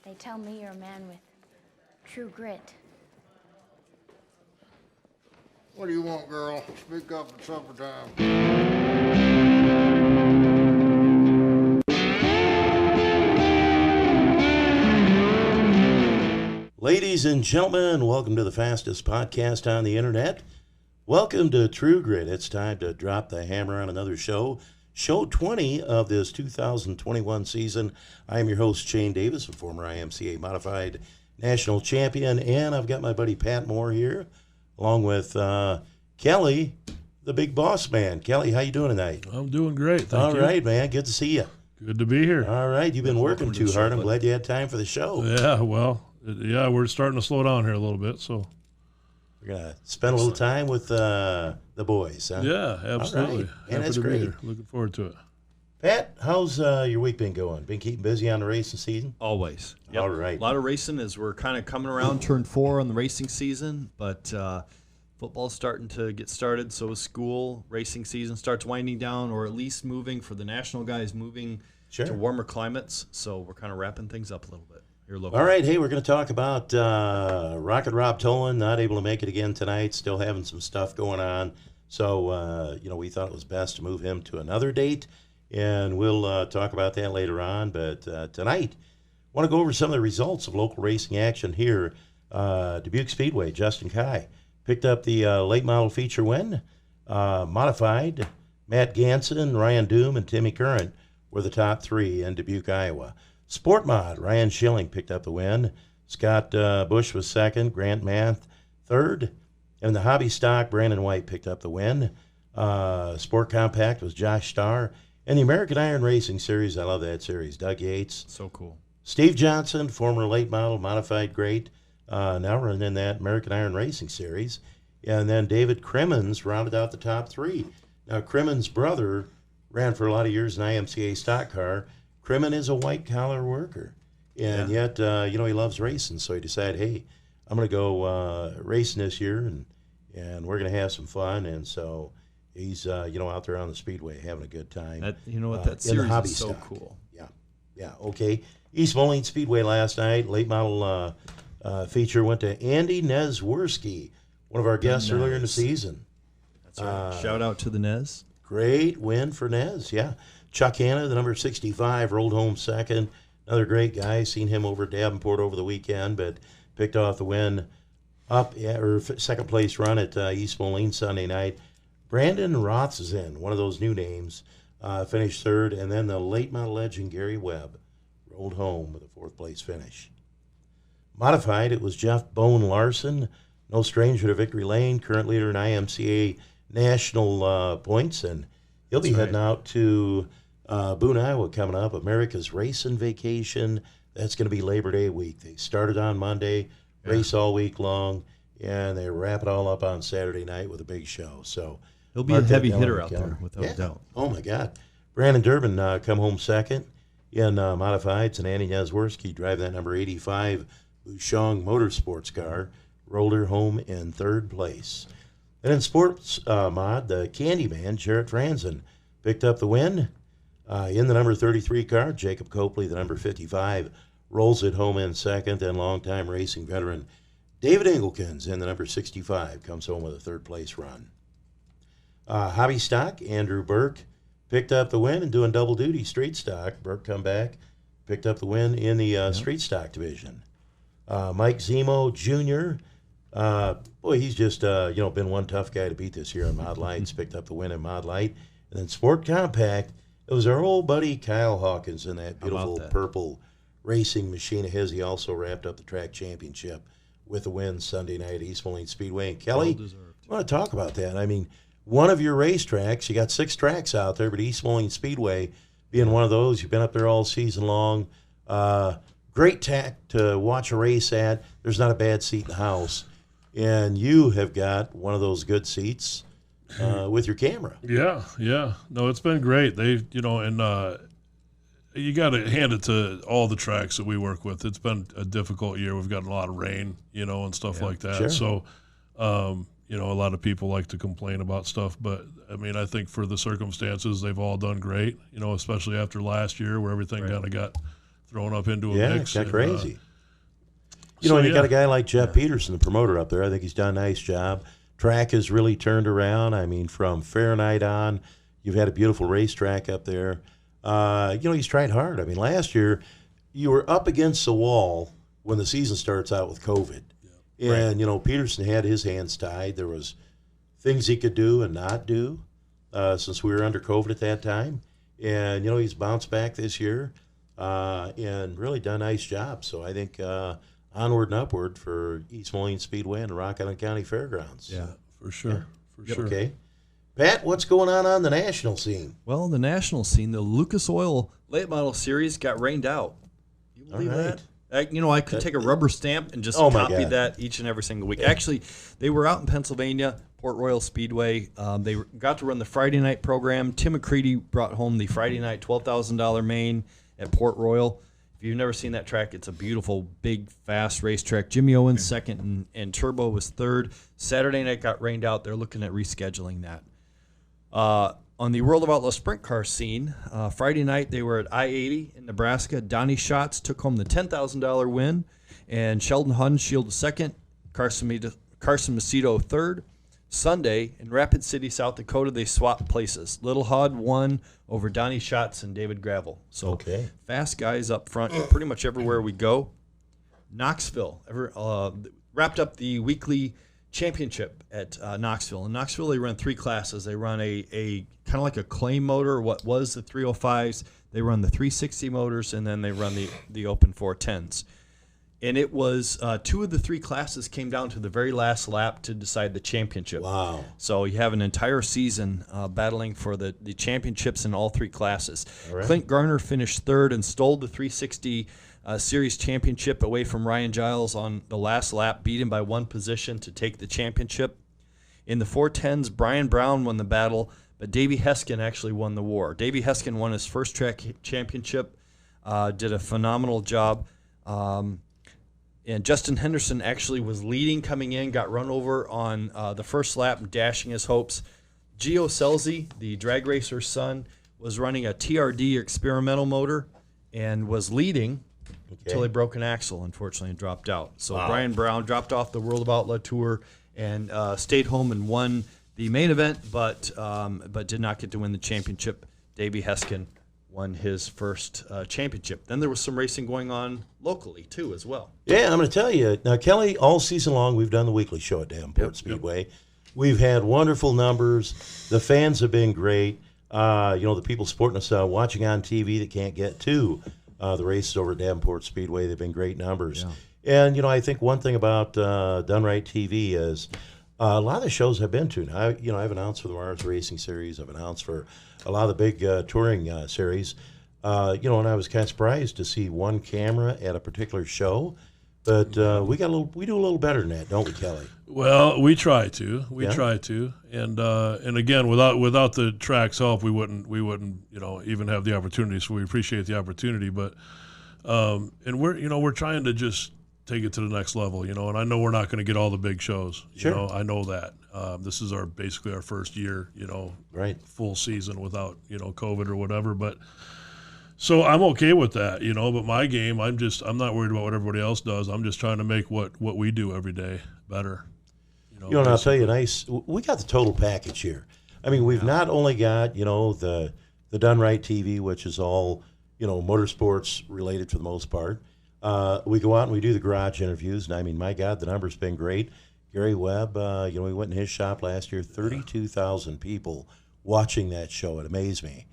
They tell me you're a man with true grit. What do you want, girl? Speak up at supper time. Ladies and gentlemen, welcome to the fastest podcast on the internet. Welcome to True Grit. It's time to drop the hammer on another show. Show 20 of this 2021 season. I am your host, Shane Davis, a former IMCA modified national champion, and I've got my buddy Pat Moore here, along with Kelly, the big boss man. Kelly, how you doing tonight? I'm doing great, thank you. All right, man. Good to see you. Good to be here. All right, you've been working too hard. I'm glad you had time for the show. Yeah, well, we're starting to slow down here a little bit, so. We're going to spend a little time with the boys, huh? Yeah, absolutely. Right. Man, that's Happy to be great. here. Looking forward to it. Pat, how's your week been going? Been keeping busy on the racing season? Always. Yep. All right. A lot of racing as we're kind of coming around turn 4 on the racing season, but football's starting to get started. So is school. Racing season starts winding down, or at least moving for the national guys, moving Sure. to warmer climates. So we're kind of wrapping things up a little bit. Here locally. All right. Hey, we're going to talk about Rocket Rob Tolan, not able to make it again tonight, still having some stuff going on. So, we thought it was best to move him to another date, and we'll talk about that later on. But tonight, I want to go over some of the results of local racing action here. Dubuque Speedway, Justin Kai picked up the late model feature win. Modified, Matt Ganson, Ryan Doom, and Timmy Current were the top 3 in Dubuque, Iowa. Sport Mod, Ryan Schilling picked up the win. Scott Bush was second. Grant Math third. And the Hobby Stock, Brandon White picked up the win. Sport Compact was Josh Starr. And the American Iron Racing Series, I love that series, Doug Yates. So cool. Steve Johnson, former late model, modified great, now running in that American Iron Racing Series. And then David Crimmins rounded out the top 3. Now, Crimmins' brother ran for a lot of years in IMCA stock car. Crimmins is a white-collar worker, and yet, he loves racing, so he decided, hey, I'm going to go racing this year, and we're going to have some fun, and so he's, out there on the speedway having a good time. That series is so cool. Yeah, okay. East Moline Speedway last night, late model feature went to Andy Nesworski, one of our guests earlier in the season. That's right. Shout out to the Nez. Great win for Nez, yeah. Chuck Hanna, the number 65, rolled home second. Another great guy. Seen him over at Davenport over the weekend, but picked off the win second place run at East Moline Sunday night. Brandon Rothzen, one of those new names, finished third. And then the late model legend Gary Webb rolled home with a fourth place finish. Modified, it was Jeff Bone Larson, no stranger to victory lane, current leader in IMCA national points, and he'll be heading out to Boone, Iowa coming up, America's Racing Vacation. That's going to be Labor Day week. They started on Monday, race all week long, and they wrap it all up on Saturday night with a big show. So he'll be a heavy hitter out there, without a doubt. Oh, my God. Brandon Durbin come home second in Modifieds, and Andy Nesworski driving that number 85 Bouchong Motorsports car, rolled her home in third place. And in sports mod, the Candyman, Jarrett Franzen, picked up the win. In the number 33 car, Jacob Copley, the number 55, rolls it home in second, and longtime racing veteran David Engelkins in the number 65 comes home with a third-place run. Hobby Stock, Andrew Burke picked up the win and doing double duty street stock. Burke come back, picked up the win in the street stock division. Mike Zemo Jr., he's just, been one tough guy to beat this year on Mod Lights, picked up the win in Mod Light. And then Sport Compact, it was our old buddy Kyle Hawkins in that beautiful purple racing machine of his. He also wrapped up the track championship with a win Sunday night at East Moline Speedway. And Kelly, I want to talk about that. I mean, one of your racetracks, you got 6 tracks out there, but East Moline Speedway being one of those, you've been up there all season long. Great track to watch a race at. There's not a bad seat in the house. And you have got one of those good seats with your camera. Yeah. No, it's been great. They've, and you got to hand it to all the tracks that we work with. It's been a difficult year. We've gotten a lot of rain, and stuff like that. Sure. So, a lot of people like to complain about stuff, but I mean, I think for the circumstances, they've all done great, especially after last year where everything kind of got thrown up into a Yeah, mix. it's crazy. You so, know, and you yeah. got a guy like Jeff Peterson, the promoter up there. I think he's done a nice job. Track has really turned around. I mean, from Fair Night on, you've had a beautiful racetrack up there. You know, he's tried hard. I mean, last year you were up against the wall when the season starts out with COVID. And, you know, Peterson had his hands tied. There was things he could do and not do since we were under COVID at that time. And, you know, he's bounced back this year and really done a nice job. So I think onward and upward for East Moline Speedway and the Rock Island County Fairgrounds. Yeah. For sure. For sure. Okay. Pat, what's going on the national scene? Well, the national scene, the Lucas Oil Late Model Series got rained out. You believe All right. that? I could take a rubber stamp and just Oh, my copy God. that each and every single week. Actually, they were out in Pennsylvania, Port Royal Speedway. They got to run the Friday night program. Tim McCready brought home the Friday night $12,000 main at Port Royal. If you've never seen that track, it's a beautiful, big, fast racetrack. Jimmy Owens second, and Turbo was third. Saturday night got rained out. They're looking at rescheduling that. On the World of Outlaw sprint car scene, Friday night they were at I-80 in Nebraska. Donnie Schatz took home the $10,000 win, and Sheldon Hunshield second, Carson Macedo third. Sunday in Rapid City, South Dakota, they swapped places. Little Hud won over Donnie Schatz and David Gravel. So Okay. fast guys up front pretty much everywhere we go. Knoxville wrapped up the weekly championship at Knoxville. In Knoxville, they run three classes. They run a kind of like a claim motor, what was the 305s. They run the 360 motors, and then they run the open 410s. And it was two of the three classes came down to the very last lap to decide the championship. Wow. So you have an entire season battling for the championships in all three classes. All right. Clint Garner finished third and stole the 360 Series championship away from Ryan Giles on the last lap, beat him by one position to take the championship. In the 410s, Brian Brown won the battle, but Davey Heskin actually won the war. Davey Heskin won his first track championship, did a phenomenal job. And Justin Henderson actually was leading coming in, got run over on the first lap, dashing his hopes. Gio Selzy, the drag racer's son, was running a TRD experimental motor and was leading until he broke an axle, unfortunately, and dropped out. So Brian Brown dropped off the World of Outlaw Tour and stayed home and won the main event, but did not get to win the championship. Davey Heskin won his first championship. Then there was some racing going on locally, too, as well. Yeah, I'm going to tell you. Now, Kelly, all season long, we've done the weekly show at Davenport Speedway. We've had wonderful numbers. The fans have been great. You know, the people supporting us watching on TV that can't get to the races over at Davenport Speedway, they've been great numbers. Yeah. And, you know, I think one thing about Done Right TV is a lot of the shows I've been to. Now, you know, I've announced for the Mars Racing Series. I've announced for a lot of the big touring series. You know, and I was kind of surprised to see one camera at a particular show. But we do a little better than that, don't we, Kelly? Well, we try to. And again, without the track's help, we wouldn't you know even have the opportunity. So we appreciate the opportunity, but and we're trying to just take it to the next level, you know. And I know we're not going to get all the big shows. Sure. You know, I know that. This is basically our first year, you know, Right. full season without COVID or whatever, but. So I'm okay with that, you know, but my game, I'm not worried about what everybody else does. I'm just trying to make what we do every day better. You know, and I'll tell you, we got the total package here. I mean, we've not only got, you know, the Done Right TV, which is all, you know, motorsports related for the most part. We go out and we do the garage interviews, and I mean, my God, the number's been great. Gary Webb, you know, we went in his shop last year, 32,000 people watching that show. It amazed me.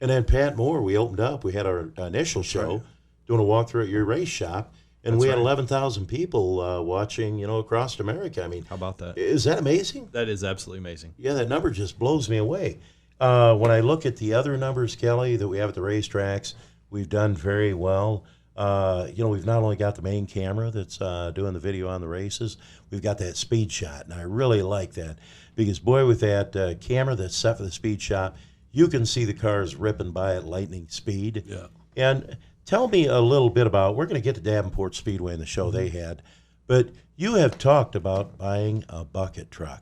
And then Pat Moore, we opened up. We had our initial show doing a walkthrough at your race shop, and we had 11,000 people watching, you know, across America. I mean, How about that? is that amazing? That is absolutely amazing. Yeah, that number just blows me away. When I look at the other numbers, Kelly, that we have at the racetracks, we've done very well. You know, we've not only got the main camera that's doing the video on the races, we've got that speed shot, and I really like that because, boy, with that camera that's set for the speed shot, you can see the cars ripping by at lightning speed. Yeah. And tell me a little bit about, we're going to get to Davenport Speedway and the show they had, but you have talked about buying a bucket truck.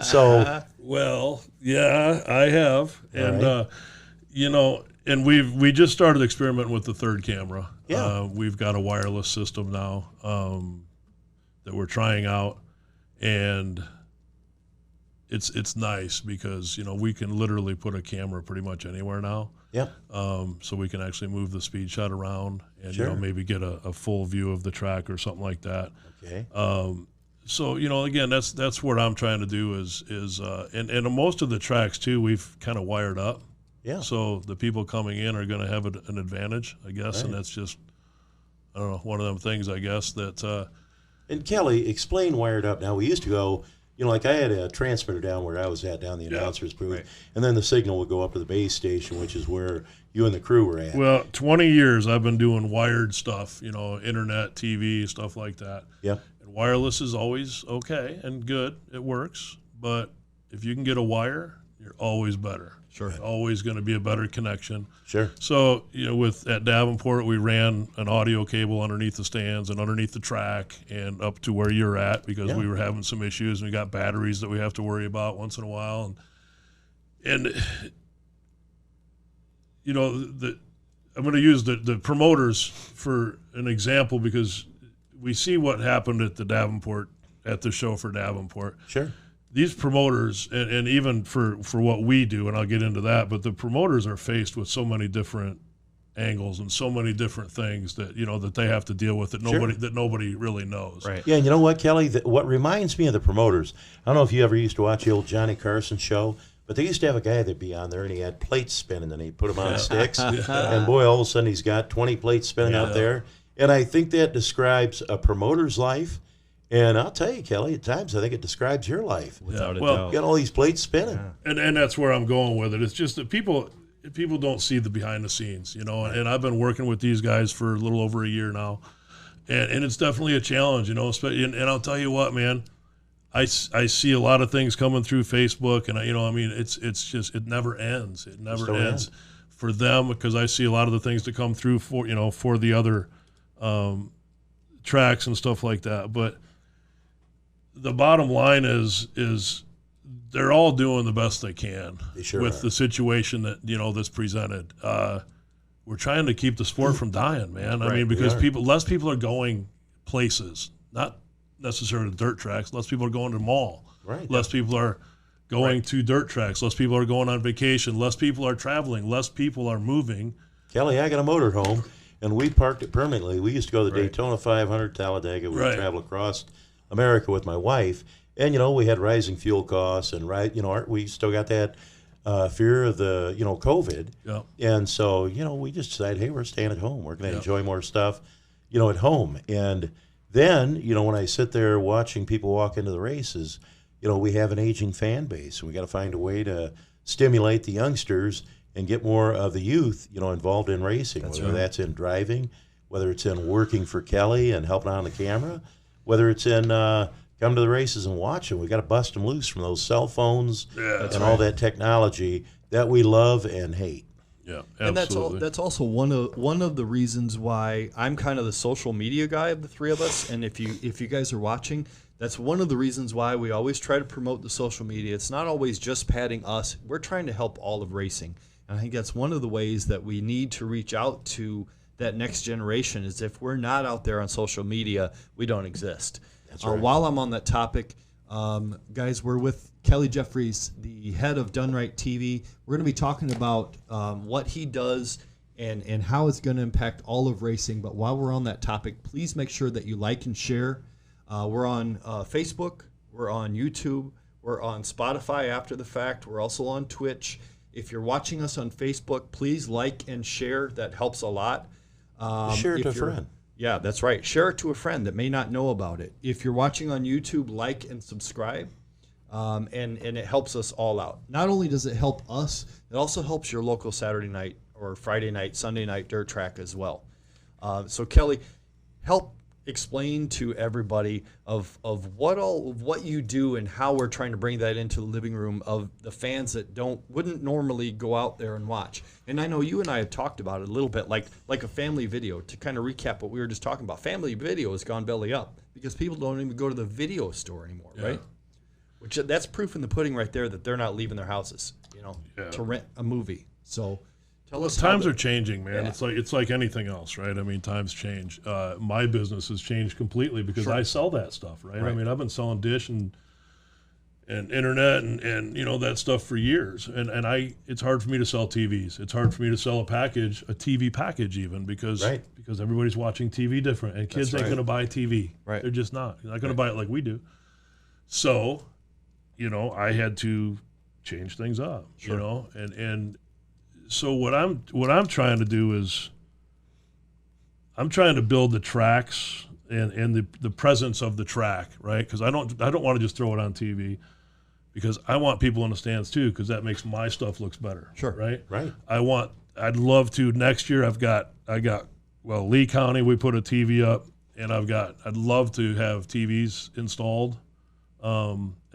So, Well, yeah, I have, and right. you know, And we just started experimenting with the third camera. Yeah. We've got a wireless system now that we're trying out, and it's nice because we can literally put a camera pretty much anywhere now. Yeah. So we can actually move the speed shot around and Sure. maybe get a full view of the track or something like that. Okay. So again, that's what I'm trying to do is and most of the tracks too we've kind of wired up. Yeah. So the people coming in are going to have an advantage, I guess, Right. and that's just, I don't know, one of them things, I guess, that And Kelly, explain wired up. Now we used to go, like I had a transmitter down where I was at down the announcer's booth, Right. and then the signal would go up to the base station, which is where you and the crew were at. well, 20 years I've been doing wired stuff, internet, TV, stuff like that. Yeah. And wireless is always okay and good. It works. But if you can get a wire, you're always better. Sure. It's always going to be a better connection. Sure. So, at Davenport, we ran an audio cable underneath the stands and underneath the track and up to where you're at because Yeah. we were having some issues and we got batteries that we have to worry about once in a while. And I'm going to use the promoters for an example because we see what happened at the show for Davenport. Sure. These promoters, and even for what we do, and I'll get into that, but the promoters are faced with so many different angles and so many different things that that they have to deal with that nobody really knows. Right. Yeah, and you know what, Kelly? What reminds me of the promoters, I don't know if you ever used to watch the old Johnny Carson show, but they used to have a guy that'd be on there, and he had plates spinning, and he'd put them on sticks, and boy, all of a sudden he's got 20 plates spinning out there. And I think that describes a promoter's life. And I'll tell you, Kelly, at times I think it describes your life. Without a Well, doubt. You got all these plates spinning. And that's where I'm going with it. It's just that people don't see the behind the scenes, and I've been working with these guys for a little over a year now. And it's definitely a challenge, especially, and I'll tell you what, man, I see a lot of things coming through Facebook, and it's just, it never ends. It never Still ends for them because I see a lot of the things that come through for the other tracks and stuff like that. But the bottom line is they're all doing the best they can They sure with are. the situation that that's presented. We're trying to keep the sport from dying, man. I Right, mean, we because are. less people are going places, not necessarily dirt tracks. Less people are going to the mall. Right. Less people are going to dirt tracks. Less people are going on vacation. Less people are traveling. Less people are moving. Kelly, I got a motorhome, and we parked it permanently. We used to go to the Right. Daytona 500, Talladega. We would Right. travel across America with my wife, and we had rising fuel costs, and we still got that fear of the COVID, Yeah. and so we just decided, hey, we're staying at home. We're going to Yeah. enjoy more stuff, at home. And then when I sit there watching people walk into the races, we have an aging fan base, and we got to find a way to stimulate the youngsters and get more of the youth, involved in racing, whether that's in driving, whether it's in working for Kelly and helping out on the camera, whether it's in come to the races and watch them. We got to bust them loose from those cell phones and all that technology that we love and hate. Yeah, And absolutely. that's also one of the reasons why I'm kind of the social media guy of the three of us. And if you guys are watching, that's one of the reasons why we always try to promote the social media. It's not always just patting us. We're trying to help all of racing. And I think that's one of the ways that we need to reach out to that next generation is if we're not out there on social media, we don't exist. That's right. While I'm on that topic, guys, we're with Kelly Jeffries, the head of Done Right TV. We're going to be talking about what he does and how it's going to impact all of racing. But while we're on that topic, please make sure that you like and share. We're on Facebook. We're on YouTube. We're on Spotify after the fact. We're also on Twitch. If you're watching us on Facebook, please like and share. That helps a lot. Share it if to a you're- friend. Yeah, that's right. Share it to a friend that may not know about it. If you're watching on YouTube, like and subscribe. And it helps us all out. Not only does it help us, it also helps your local Saturday night or Friday night, Sunday night dirt track as well. So Kelly, help explain to everybody of what you do and how we're trying to bring that into the living room of the fans that wouldn't normally go out there and watch. And I know you and I have talked about it a little bit, like a family video. To kind of recap what we were just talking about, family video has gone belly up because people don't even go to the video store anymore, right? Which that's proof in the pudding right there that they're not leaving their houses, to rent a movie. So Tell us Times are changing, man. Yeah. It's like anything else, right? I mean, times change. My business has changed completely because I sell that stuff, right? I Right. mean, I've been selling dish and internet and that stuff for years. And it's hard for me to sell TVs. It's hard for me to sell a TV package even because everybody's watching TV different and kids ain't going to buy TV. Right. They're just not. They're not going to buy it like we do. So, I had to change things up, and so what I'm trying to do is I'm trying to build the tracks and the presence of the track, right? Because I don't want to just throw it on TV, because I want people in the stands too, because that makes my stuff looks better. Sure. Right. Right. I'd love to next year. I got Lee County, we put a TV up, and I'd love to have TVs installed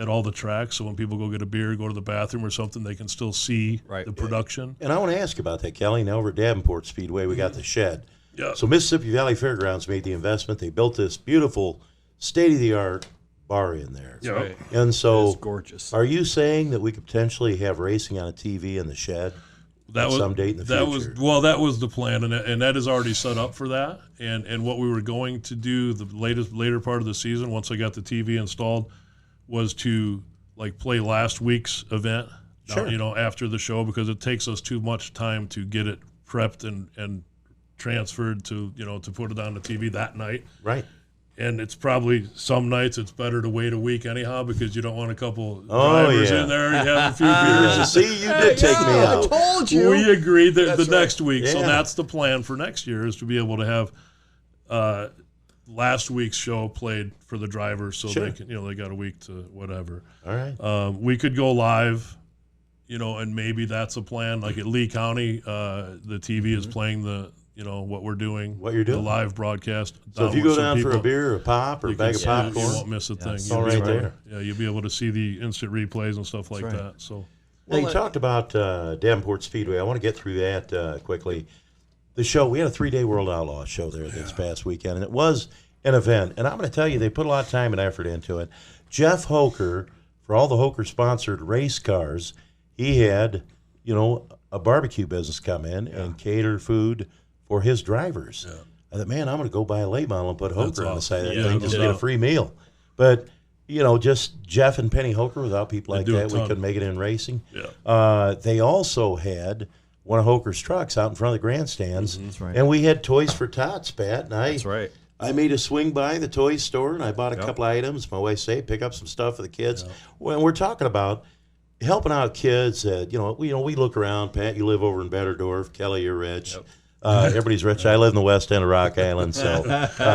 at all the tracks, so when people go get a beer, go to the bathroom or something, they can still see the production. And I want to ask about that, Kelly. Now over at Davenport Speedway, we got the shed. Yeah. So Mississippi Valley Fairgrounds made the investment. They built this beautiful, state-of-the-art bar in there. Yeah. Right. And so, It's gorgeous. are you saying that we could potentially have racing on a TV in the shed? Some date in the future. That was the plan, and that is already set up for that. And what we were going to do the later part of the season, once I got the TV installed, was to play last week's event, after the show, because it takes us too much time to get it prepped and transferred to to put it on the TV that night. Right. And it's probably some nights it's better to wait a week anyhow, because you don't want a couple drivers in there and have a few beers. See, you did take me out. I told you. We agreed that That's the right. next week. So Yeah. that's the plan for next year, is to be able to have last week's show played for the drivers, so Sure. they can they got a week to whatever. All right. We could go live, and maybe that's a plan. Like at Lee County, the TV is playing the what we're doing, What you're doing. the live broadcast. So if you go down for a beer or a pop or a you bag can of see it. popcorn, You won't miss a thing. it's You'll all be right able- there. Yeah, you'll be able to see the instant replays and stuff like right. that. So Now, you talked about Davenport Speedway. I want to get through that quickly. The show, we had a 3-day World Outlaw show there this past weekend, and it was an event. And I'm going to tell you, they put a lot of time and effort into it. Jeff Hoker, for all the Hoker-sponsored race cars, he had, a barbecue business come in and cater food for his drivers. Yeah. I thought, man, I'm going to go buy a late model and put That's Hoker on the side of that awesome. thing Yeah, just no to get a doubt. free meal. But, just Jeff and Penny Hoker, without people like do a that, we ton. couldn't make it in racing. Yeah. They also had one of Hoker's trucks out in front of the grandstands. That's right. And we had Toys for Tots, Pat. And That's right. I made a swing by the toy store, and I bought a couple items. My wife said, pick up some stuff for the kids. When we're talking about helping out kids, we look around. Pat, you live over in Betterdorf. Kelly, you're rich. Yep. Everybody's rich. I live in the west end of Rock Island, so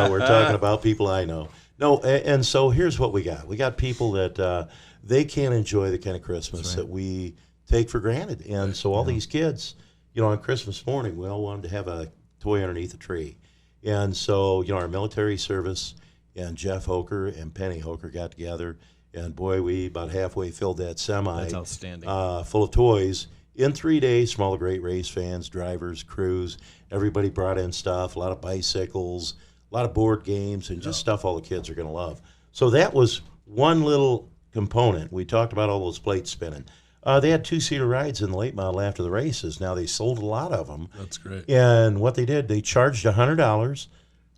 we're talking about people I know. No, and so here's what we got. We got people that they can't enjoy the kind of Christmas that we take for granted. And so all these kids, on Christmas morning, we all wanted to have a toy underneath a tree. And so, our military service and Jeff Hoker and Penny Hoker got together. And boy, we about halfway filled that semi. That's outstanding. Full of toys. In 3 days from all the great race fans, drivers, crews, everybody brought in stuff, a lot of bicycles, a lot of board games, and just stuff all the kids are going to love. So that was one little component. We talked about all those plates spinning. They had 2-seater rides in the late model after the races. Now, they sold a lot of them. That's great. And what they did, they charged $100.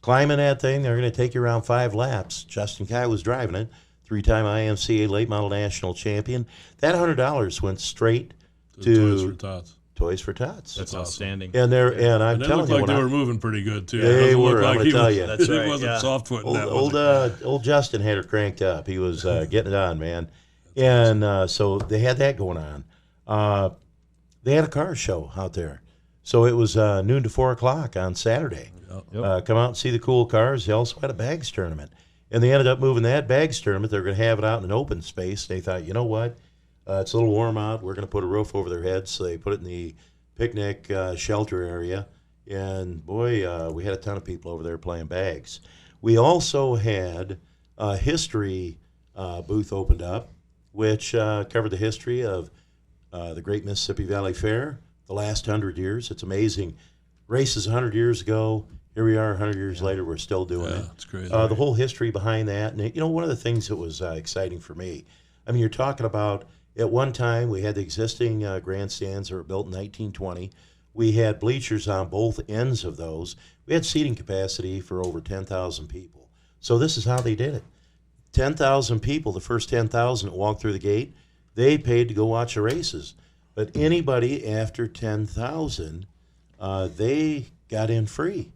Climbing that thing, they're going to take you around 5 laps. Justin Kai was driving it, 3-time IMCA late model national champion. That $100 went straight to Toys for Tots. Toys for Tots. That's outstanding. And I'm And it telling looked you, like when they I- were moving pretty good too. They It doesn't were, look I'm like gonna he tell was- you. That's It right, wasn't yeah. soft footing that old Justin had her cranked up. He was getting it on, man. And so they had that going on. They had a car show out there. So it was noon to 4 o'clock on Saturday. Come out and see the cool cars. They also had a bags tournament. And they ended up moving that bags tournament. They're going to have it out in an open space. They thought, you know what? It's a little warm out. We're going to put a roof over their heads. So they put it in the picnic shelter area. And, boy, we had a ton of people over there playing bags. We also had a history booth opened up, which covered the history of the Great Mississippi Valley Fair, the last 100 years. It's amazing. Races 100 years ago. Here we are 100 years later. We're still doing it. It's crazy. The whole history behind that. And, one of the things that was exciting for me, I mean, you're talking about at one time we had the existing grandstands that were built in 1920 We had bleachers on both ends of those. We had seating capacity for over 10,000 people. So this is how they did it. 10,000 people, the first 10,000 that walked through the gate, they paid to go watch the races. But anybody after 10,000, they got in free.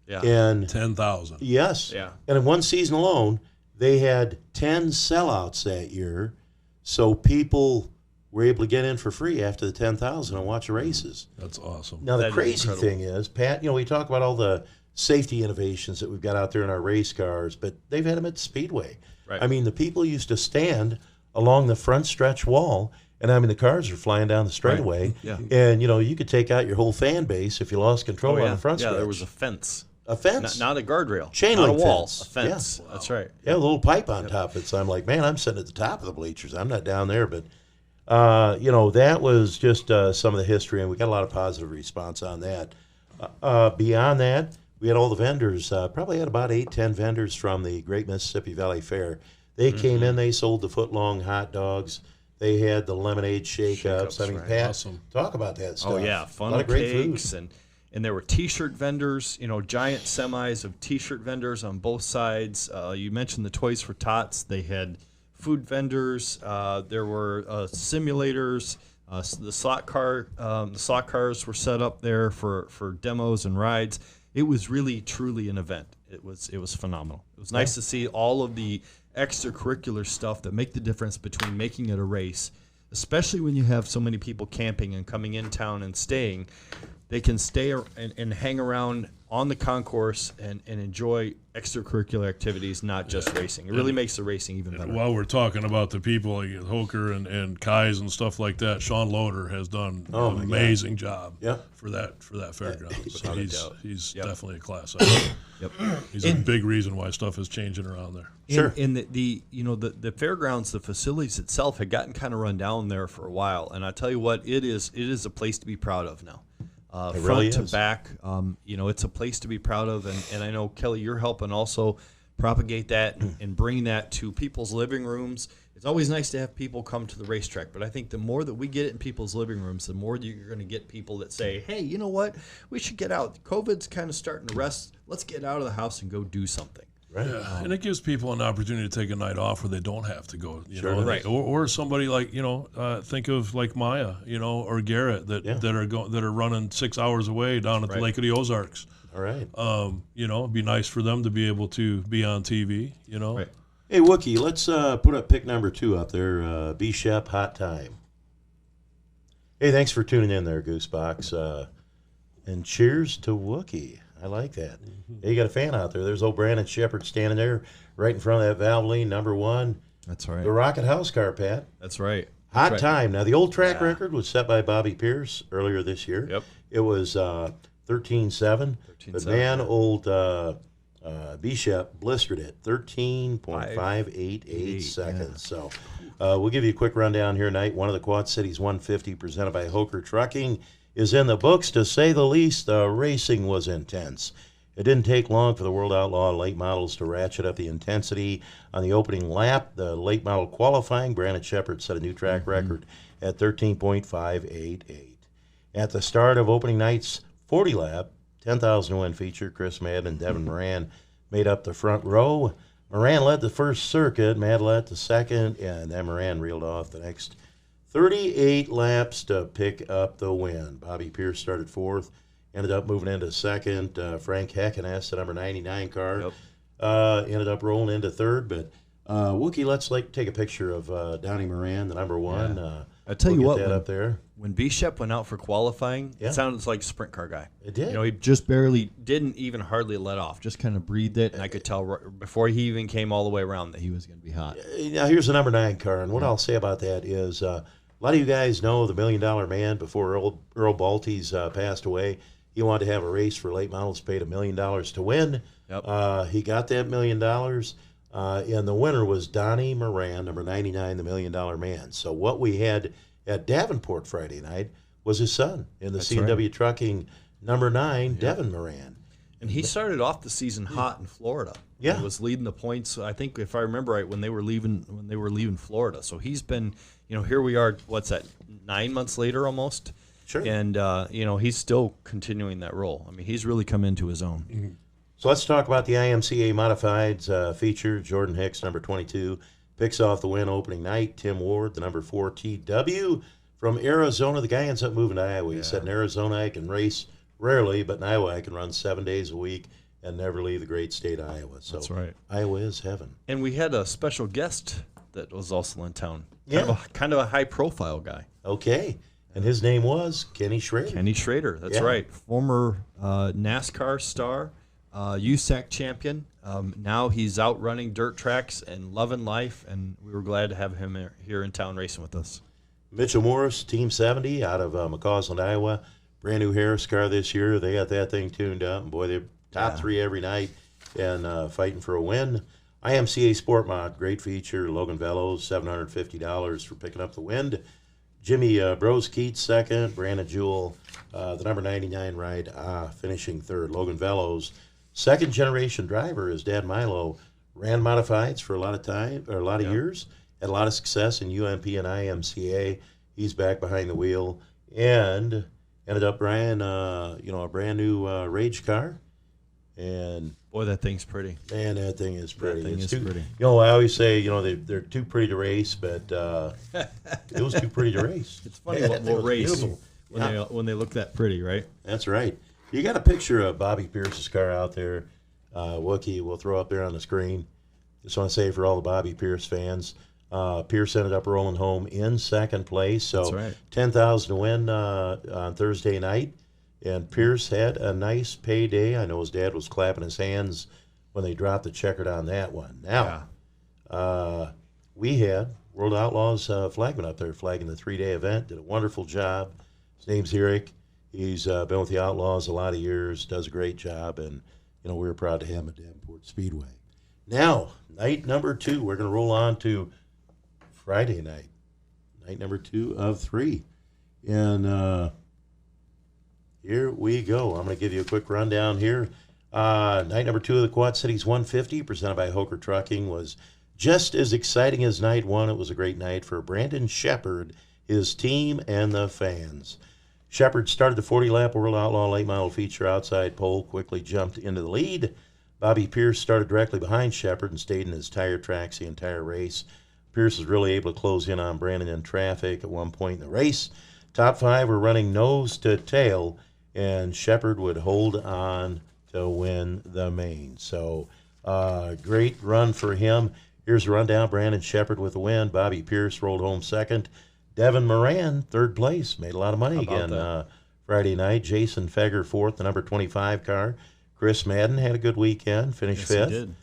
Yeah. And 10,000. yes. Yeah. And in one season alone, they had 10 sellouts that year. So people were able to get in for free after the 10,000 and watch the races. That's awesome. Now, the That is crazy incredible. thing is, Pat, we talk about all the safety innovations that we've got out there in our race cars, but they've had them at the Speedway. Right. I mean, the people used to stand along the front stretch wall, and the cars are flying down the straightaway. Yeah. And, you could take out your whole fan base if you lost control on the front stretch. Yeah, there was a fence. A fence. Not a guardrail. Chain not link a wall. fence. A fence. Yeah. That's right. Yeah, a little pipe on top of it. So I'm like, man, I'm sitting at the top of the bleachers. I'm not down there. But, that was just some of the history, and we got a lot of positive response on that. Beyond that, we had all the vendors, probably had about 8-10 vendors from the Great Mississippi Valley Fair. They came in, they sold the foot-long hot dogs. They had the lemonade shake-ups. I mean, right. Pat, Awesome. talk about that stuff. Oh yeah, a lot funnel of great food. cakes and there were T-shirt vendors. Giant semis of T-shirt vendors on both sides. You mentioned the Toys for Tots. They had food vendors. There were simulators. The slot cars were set up there for demos and rides. It was really truly an event. It was phenomenal. It was nice to see all of the extracurricular stuff that make the difference between making it a race, especially when you have so many people camping and coming in town and staying. They can stay and hang around on the concourse and enjoy extracurricular activities, not just racing. It really makes the racing even better. While we're talking about the people like Hoker and Kais and stuff like that, Sean Loader has done an amazing job for that fairgrounds. So he's definitely a class act. Yep. He's a big reason why stuff is changing around there. Sure. And the fairgrounds, the facilities itself had gotten kind of run down there for a while, and I tell you what, it is a place to be proud of now. It Front really to is. back, it's a place to be proud of, and I know, Kelly, you're helping also propagate that and bring that to people's living rooms. It's always nice to have people come to the racetrack, but I think the more that we get it in people's living rooms, the more you're going to get people that say, hey, you know what, we should get out. COVID's kind of starting to rest. Let's get out of the house and go do something. Right. Yeah, and it gives people an opportunity to take a night off where they don't have to go. Right. Or somebody like think of like Maya, or Garrett that are running 6 hours away down at the Lake of the Ozarks. All right. It'd be nice for them to be able to be on TV. Right. Hey, Wookie, let's put up pick number 2 up there. B-Shep, Hot Time. Hey, thanks for tuning in there, Goosebox. And cheers to Wookie. I like that. Hey, you got a fan out there. There's old Brandon Shepard standing there right in front of that Valvoline #1. That's right. The Rocket House car, Pat. That's right. Hot That's right. Time. Now, the old track record was set by Bobby Pierce earlier this year. Yep. It was 13.7. But 13.7. man, old B-Shep blistered it, 13.588 seconds. So we'll give you a quick rundown here tonight. One of the Quad Cities 150 presented by Hoker Trucking is in the books, to say the least. The racing was intense. It didn't take long for the World Outlaw late models to ratchet up the intensity on the opening lap. The late model qualifying, Brandon Shepard set a new track record at 13.588. At the start of opening night's 40 lap, 10,000 win feature, Chris Madden and Devin Moran made up the front row. Moran led the first circuit, Madden led the second, and then Moran reeled off the next 38 laps to pick up the win. Bobby Pierce started fourth, ended up moving into second. Frank Heckeness, the number 99 car, ended up rolling into third. But Wookie, let's take a picture of Donnie Moran, the number 1. Yeah. I tell we'll you get what, that up there. When B-Shep went out for qualifying, Yeah. it sounded like a sprint car guy. It did. He just barely, didn't even hardly let off, just kind of breathed it, and I could tell before he even came all the way around that he was going to be hot. Now, here's the number 9 car, and what I'll say about that is a lot of you guys know the $1 Million Man before Earl Baltes passed away. He wanted to have a race for late models, paid $1 million to win. Yep. He got that $1 million, and the winner was Donnie Moran, number 99, the $1 Million Man. So what we had at Davenport Friday night was his son in the C&W Trucking number 9, Devin Moran. And he started off the season hot in Florida. Yeah. He was leading the points, I think, if I remember right, when they were leaving Florida. So he's been, here we are, what's that, 9 months later almost? Sure. And, he's still continuing that role. I mean, he's really come into his own. Mm-hmm. So let's talk about the IMCA Modifieds feature. Jordan Hicks, number 22, picks off the win opening night. Tim Ward, the number 4 TW from Arizona. The guy ends up moving to Iowa. He said, in Arizona, I can race rarely, but in Iowa, I can run 7 days a week and never leave the great state of Iowa. So That's right. Iowa is heaven. And we had a special guest that was also in town. Yeah. Kind of a high-profile guy. Okay. And his name was Kenny Schrader. Kenny Schrader, that's right. Former NASCAR star, USAC champion. Now he's out running dirt tracks and loving life, and we were glad to have him here in town racing with us. Mitchell Morris, Team 70 out of McCausland, Iowa. Brand new Harris car this year. They got that thing tuned up. And boy, they're top 3 every night and fighting for a win. IMCA Sport Mod, great feature. Logan Velos, $750 for picking up the win. Jimmy Bros Keats second. Brandon Jewell, the number 99 ride, finishing third. Logan Velos, second generation driver. His dad Milo ran modifieds for a lot of years. Had a lot of success in UMP and IMCA. He's back behind the wheel and ended up riding, a brand new Rage car. And boy, that thing's pretty. Man, that thing is pretty. That thing is pretty. I always say, they're too pretty to race, but it was too pretty to race. It's funny what will race when they look that pretty, right? That's right. You got a picture of Bobby Pierce's car out there. Wookie, we'll throw up there on the screen. Just want to say for all the Bobby Pierce fans, Pierce ended up rolling home in second place. So That's right. $10,000 to win on Thursday night. And Pierce had a nice payday. I know his dad was clapping his hands when they dropped the checkered on that one. Now, we had World Outlaws flagman up there flagging the 3-day event. Did a wonderful job. His name's Eric. He's been with the Outlaws a lot of years, does a great job, and we were proud to have him at Davenport Speedway. Now, night number 2, we're going to roll on to Friday night. Night number 2 of 3. And here we go. I'm going to give you a quick rundown here. Night number 2 of the Quad Cities 150, presented by Hoker Trucking, was just as exciting as night 1. It was a great night for Brandon Shepard, his team, and the fans. Shepard started the 40-lap World Outlaw late model feature outside pole, quickly jumped into the lead. Bobby Pierce started directly behind Shepard and stayed in his tire tracks the entire race. Pierce was really able to close in on Brandon in traffic at one point in the race. Top 5 were running nose to tail, and Shepard would hold on to win the main. So, great run for him. Here's a rundown. Brandon Shepard with the win. Bobby Pierce rolled home second. Devin Moran, third place. Made a lot of money again Friday night. Jason Feger, fourth, the number 25 car. Chris Madden had a good weekend, finished fifth. He did.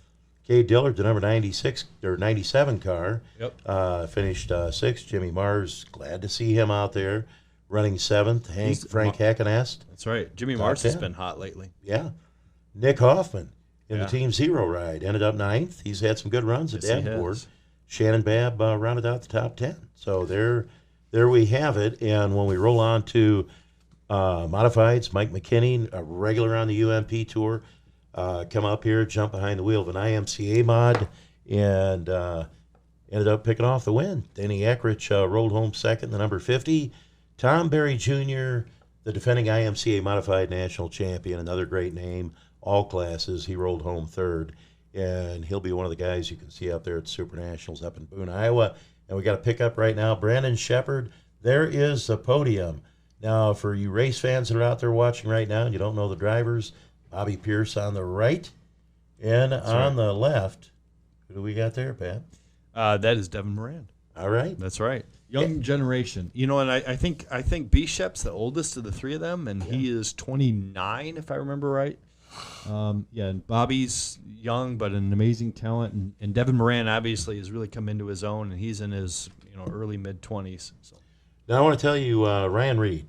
Cade Dillard, the number 96 or 97 car, Yep. finished sixth. Jimmy Mars, glad to see him out there, running seventh. Frank Heckenast. That's right. Jimmy Mars has been hot lately. Yeah. Nick Hoffman in the Team Zero ride ended up ninth. He's had some good runs at Davenport. Shannon Babb rounded out the top 10. So there we have it. And when we roll on to modifieds, Mike McKinney, a regular on the UMP tour, come up here, jump behind the wheel of an IMCA mod, and ended up picking off the win. Danny Eckrich rolled home second, the number 50. Tom Berry Jr., the defending IMCA modified national champion, another great name, all classes. He rolled home third, and he'll be one of the guys you can see out there at Super Nationals up in Boone, Iowa. And we got a pickup right now, Brandon Shepard. There is the podium. Now, for you race fans that are out there watching right now and you don't know the drivers, Bobby Pierce on the right, and the left, who do we got there, Pat? That is Devin Moran. All right. That's right. Young generation. You know, and I think Bishop's the oldest of the three of them, and he is 29, if I remember right. And Bobby's young, but an amazing talent, and Devin Moran obviously has really come into his own, and he's in his early mid-20s. So. Now I want to tell you, Ryan Reed,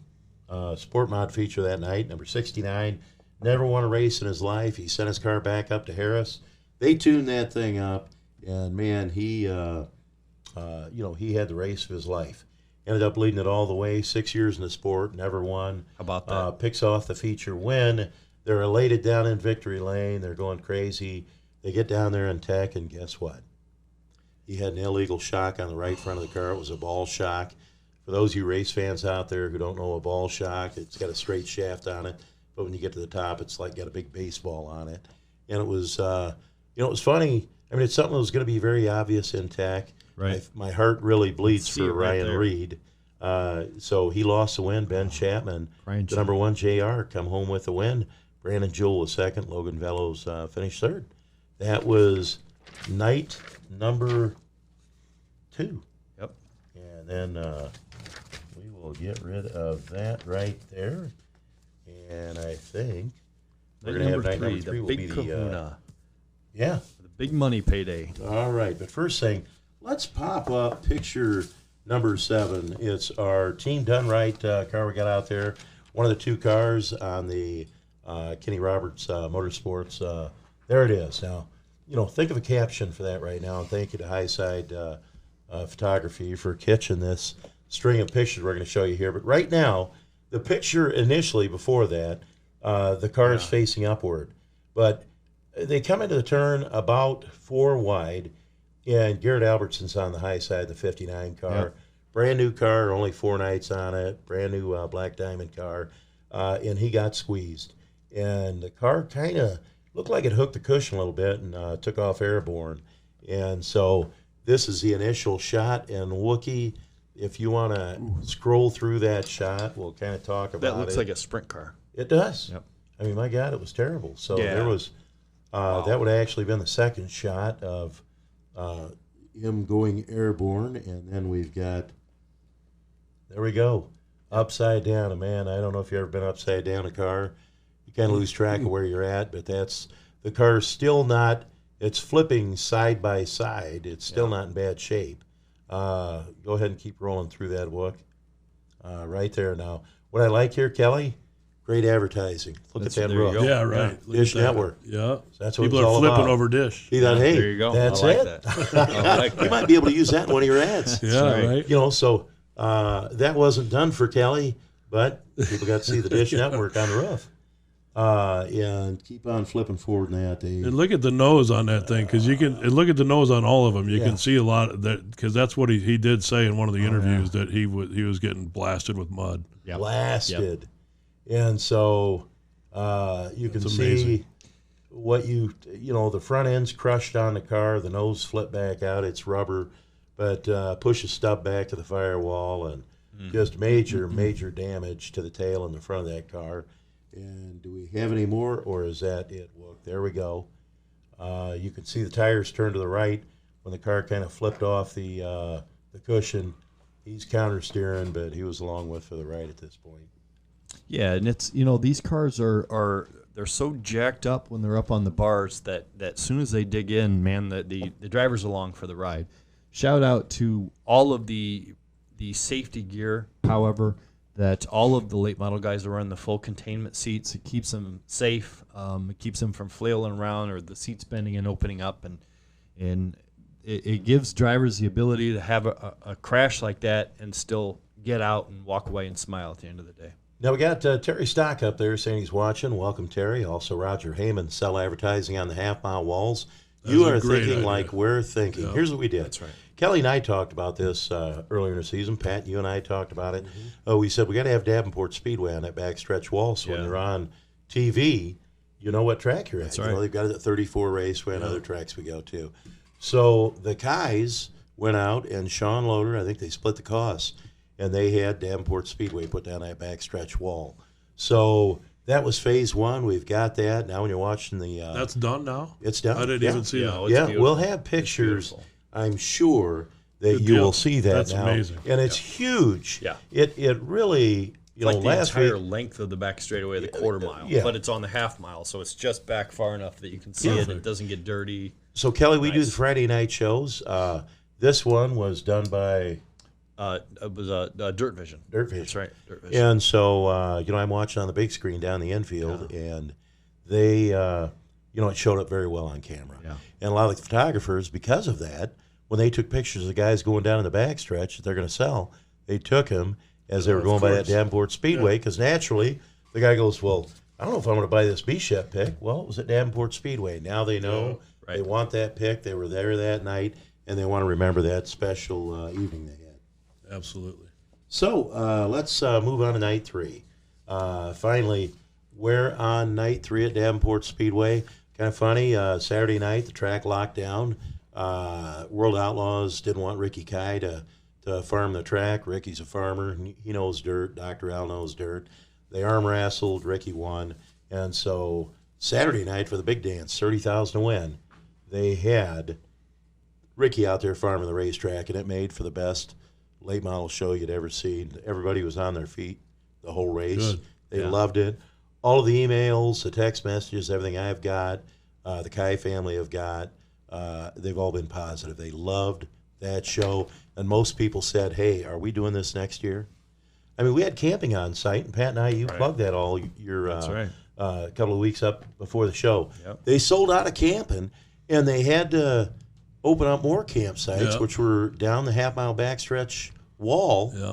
sport mod feature that night, number 69, never won a race in his life. He sent his car back up to Harris. They tuned that thing up, and man, he had the race of his life. Ended up leading it all the way. 6 years in the sport, never won. How about that? Picks off the feature win. They're elated down in victory lane. They're going crazy. They get down there in tech, and guess what? He had an illegal shock on the right front of the car. It was a ball shock. For those of you race fans out there who don't know a ball shock, it's got a straight shaft on it, but when you get to the top, it's like got a big baseball on it. And it was, it was funny. I mean, it's something that was going to be very obvious in TAC. Right. My heart really bleeds See for it right Ryan there. Reed. So he lost the win. Ben Chapman, Ryan the number 1 JR, come home with the win. Brandon Jewell was second. Logan Velos finished third. That was night number 2. Yep. And then we will get rid of that right there. And I think we're going to have night number 3 the will big be kahuna. Yeah. The big money payday. All right. But first thing, let's pop up picture number 7. It's our Team Done Right car we got out there. One of the 2 cars on the Kenny Roberts Motorsports. There it is. Now, think of a caption for that right now. And thank you to Highside Photography for catching this string of pictures we're going to show you here. But right now, the picture initially before that, the car is facing upward. But they come into the turn about 4 wide, and Garrett Albertson's on the high side, the 59 car. Yep. Brand new car, only 4 nights on it, brand new black diamond car, and he got squeezed. And the car kind of looked like it hooked the cushion a little bit and took off airborne. And so this is the initial shot, and Wookie, if you want to scroll through that shot, we'll kind of talk about it. That looks like a sprint car. It does. Yep. I mean, my God, it was terrible. So Yeah. there was, that would have actually been the second shot of him going airborne. And then we've got, there we go, upside down. And man, I don't know if you've ever been upside down a car. You kind of lose track of where you're at, but the car's still not, it's flipping side by side. It's still not in bad shape. Go ahead and keep rolling through that, Wook. Right there now. What I like here, Kelly, great advertising. Look at that There you roof. go. Yeah, right. Look Dish at that. Network. Yeah. That's what People it's are all flipping about. over Dish. He thought, hey, There you go. that's I like it. that. I like You that. might be able to use that in one of your ads. Yeah, right. So that wasn't done for Kelly, but people got to see the Dish Network on the roof. And keep on flipping forward in that. And look at the nose on that thing, because you can and look at the nose on all of them. You Yeah. can see a lot of that, because that's what he did say in one of the interviews, that he was getting blasted with mud. Yep. Blasted. And so you can That's see amazing. what the front end's crushed on the car, the nose flipped back out, it's rubber, but push a stub back to the firewall, and just major damage to the tail and the front of that car. And do we have any more, or is that it? Well, there we go. You can see the tires turn to the right when the car kind of flipped off the cushion. He's counter steering, but he was along with for the right at this point. Yeah, and it's these cars are they're so jacked up when they're up on the bars that as soon as they dig in, man, the driver's along for the ride. Shout out to all of the safety gear, however, that all of the late model guys are wearing the full containment seats. It keeps them safe. It keeps them from flailing around or the seats bending and opening up, and it gives drivers the ability to have a crash like that and still get out and walk away and smile at the end of the day. Now we got Terry Stock up there saying he's watching. Welcome, Terry. Also, Roger Heyman, sell advertising on the half-mile walls. You That's a are great thinking idea. like we're thinking. Yeah. Here's what we did. That's right. Kelly and I talked about this earlier in the season. Pat, you and I talked about it. We said we got to have Davenport Speedway on that backstretch wall, so when Yeah. you're on TV, you know what track you're at. That's You know, right. they've got it at 34 Raceway and other tracks we go to. So the guys went out, and Sean Loader, I think they split the costs, and they had Davenport Speedway put down that backstretch wall. So that was phase 1. We've got that. Now when you're watching the That's done now? it's done. I didn't Yeah. even see Yeah, that. it's Yeah, beautiful. we'll have pictures. beautiful. I'm sure that Good you deal. will see that That's now. amazing. And it's huge. Yeah. It really, Like the last entire week. length of the back straightaway, the quarter mile, yeah. but it's on the half mile, so it's just back far enough that you can see it. Perfect. It doesn't get dirty. So Kelly, we do the Nice. Friday night shows. This one was done by It was Dirt Vision. Dirt Vision. That's right, Dirt Vision. And so, I'm watching on the big screen down the infield, and they, it showed up very well on camera. Yeah. And a lot of the photographers, because of that, when they took pictures of the guys going down in the backstretch that they're going to sell, they took them as they were Of going by that course. Davenport Speedway, because naturally the guy goes, well, I don't know if I'm going to buy this B-Chef pick. Well, it was at Davenport Speedway. Now they know right. they want that pick. They were there that night, and they want to remember that special evening they had. Absolutely. So let's move on to night 3. Finally, we're on night 3 at Davenport Speedway. Kind of funny. Saturday night, the track locked down. World Outlaws didn't want Ricky Kai to farm the track. Ricky's a farmer. He knows dirt. Dr. Al knows dirt. They arm wrestled. Ricky won. And so Saturday night for the big dance, 30,000 to win, they had Ricky out there farming the racetrack, and it made for the best late model show you'd ever seen. Everybody was on their feet the whole race. Good. They loved it. All of the emails, the text messages, everything I've got, the Kai family have got, they've all been positive. They loved that show, and most people said, hey, are we doing this next year? I mean, we had camping on site, and Pat and I, you plugged that all your a couple of weeks up before the show. Yep. They sold out of camping, and they had to open up more campsites, which were down the half-mile backstretch wall. Yeah.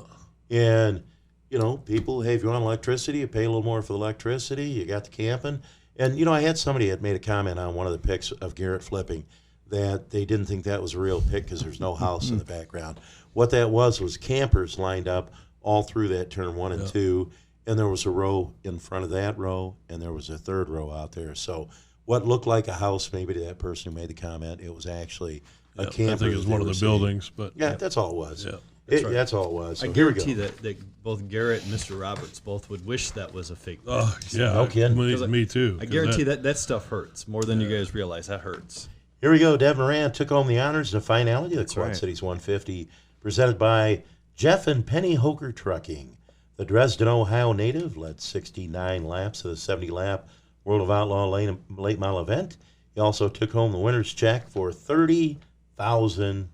And, you know, people, hey, if you want electricity, you pay a little more for the electricity. You got the camping. And, you know, I had somebody that made a comment on one of the pics of Garrett flipping that they didn't think that was a real pic because there's no house in the background. What that was campers lined up all through that turn 1 and 2, and there was a row in front of that row, and there was a third row out there. So what looked like a house, maybe to that person who made the comment, it was actually a camper. I think it was one of the buildings, but that's all it was. Yeah. That's all it was. So I guarantee that both Garrett and Mr. Roberts both would wish that was a fake. Oh, yeah. No kidding. Me too. I guarantee that stuff hurts more than you guys realize. That hurts. Here we go. Devin Moran took home the honors in the finality of the Quad right. Cities 150, presented by Jeff and Penny Hoker Trucking. The Dresden, Ohio native led 69 laps of the 70-lap World of Outlaw late model event. He also took home the winner's check for $30,000.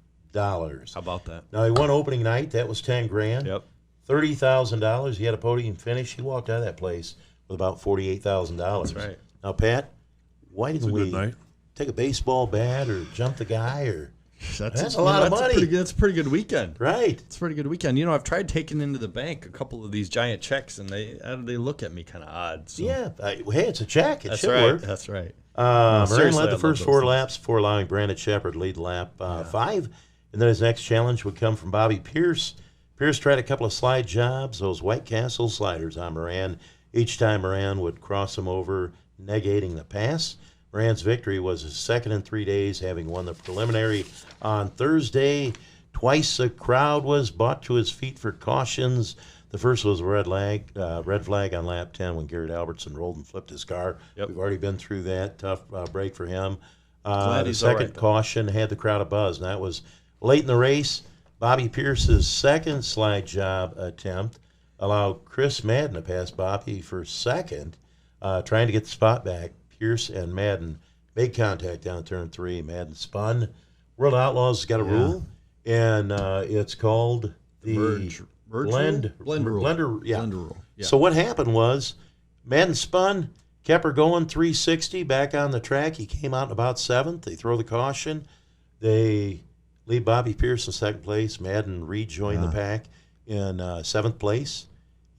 How about that? Now, he won opening night. That was $10,000. Yep. $30,000. He had a podium finish. He walked out of that place with about $48,000. That's right. Now, Pat, why didn't we good night. take a baseball bat or jump the guy? Or That's a you lot know, of money. That's a pretty good weekend. Right. It's a pretty good weekend. You know, I've tried taking into the bank a couple of these giant checks, and they look at me kind of odd. So. Yeah. Hey, it's a check. It That's should right. work. That's right. Moran seriously, led I the love first those 4 things. laps before allowing Brandon Shepard to lead lap 5. And then his next challenge would come from Bobby Pierce. Pierce tried a couple of slide jobs, those White Castle sliders on Moran. Each time Moran would cross him over, negating the pass. Moran's victory was his second in 3 days, having won the preliminary on Thursday. Twice the crowd was brought to his feet for cautions. The first was a red flag on lap 10 when Garrett Albertson rolled and flipped his car. Yep. We've already been through that. Tough break for him. Glad The he's all second right, though. caution had the crowd abuzz, and that was late in the race. Bobby Pierce's second slide job attempt allowed Chris Madden to pass Bobby for second, trying to get the spot back. Pierce and Madden made contact down turn 3. Madden spun. World Outlaws got a rule, and it's called the Merge blend rule. blender. Yeah. Blender rule. Yeah. So what happened was Madden spun, kept her going 360 back on the track. He came out in about 7th. They throw the caution. They leave Bobby Pierce in 2nd place. Madden rejoined the pack in 7th place.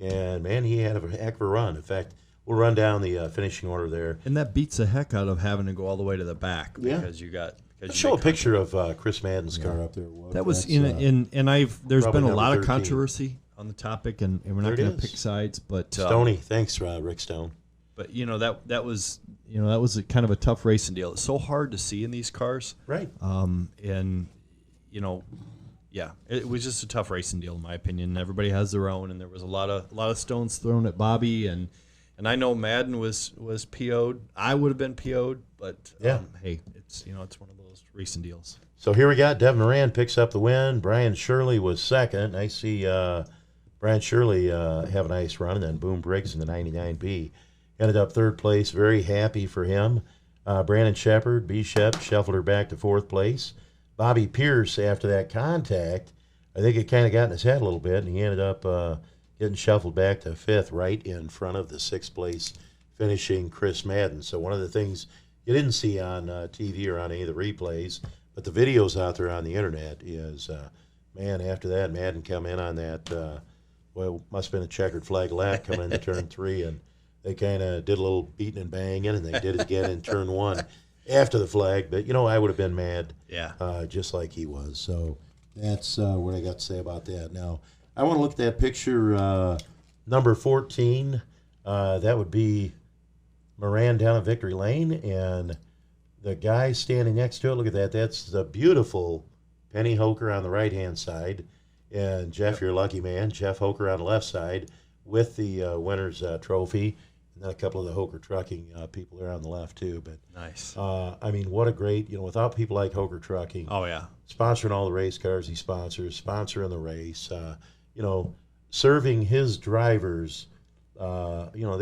And, man, he had a heck of a run. In fact, we'll run down the finishing order there. And that beats the heck out of having to go all the way to the back because you got. Let's show a picture of Chris Madden's car up there. That was That's, there's probably been a lot number of 13. controversy on the topic, and we're not There it going to is. pick sides, but Stoney. Thanks, Rick Stone. But you know that was a kind of a tough racing deal. It's so hard to see in these cars, Right. and you know, yeah, it was just a tough racing deal in my opinion. Everybody has their own, and there was a lot of stones thrown at Bobby, and I know Madden was PO'd. I would have been PO'd, but hey, it's it's one of those racing deals. So here we got Devin Moran picks up the win. Brian Shirley was second. I see Brian Shirley have a nice run, and then Boom Briggs in the 99B. Ended up 3rd place. Very happy for him. Brandon Shepard, B-Shep, shuffled her back to 4th place. Bobby Pierce, after that contact, I think it kind of got in his head a little bit, and he ended up getting shuffled back to 5th, right in front of the 6th place finishing Chris Madden. So one of the things you didn't see on TV or on any of the replays, but the videos out there on the internet is, man, after that, Madden come in on that, must have been a checkered flag lap coming into turn 3, and they kind of did a little beating and banging, and they did it again in turn 1 after the flag. But, I would have been mad, just like he was. So that's what I got to say about that. Now, I want to look at that picture, number 14. That would be Moran down at Victory Lane, and the guy standing next to it, look at that. That's the beautiful Penny Hoker on the right-hand side, and Jeff, you're a lucky man. Jeff Hoker on the left side with the winner's trophy, and then a couple of the Hoker Trucking people there on the left too. But Nice. I mean, what a great, without people like Hoker Trucking, Oh, yeah. sponsoring all the race cars he sponsors, sponsoring the race, serving his drivers. They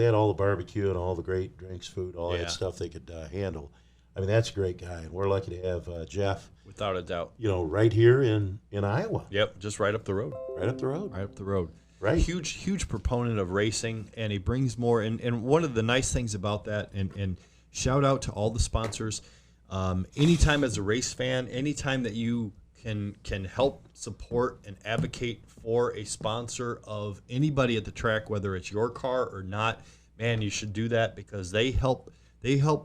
had all the barbecue and all the great drinks, food, all Yeah. that stuff they could handle. I mean, that's a great guy, and we're lucky to have Jeff, Without a doubt. right here in Iowa, Yep, just right up the road. right up the road. Right up the road. Right. Huge proponent of racing, and he brings more. And one of the nice things about that, and shout out to all the sponsors. Anytime as a race fan, anytime that you can help support and advocate for a sponsor of anybody at the track, whether it's your car or not, man, you should do that because they help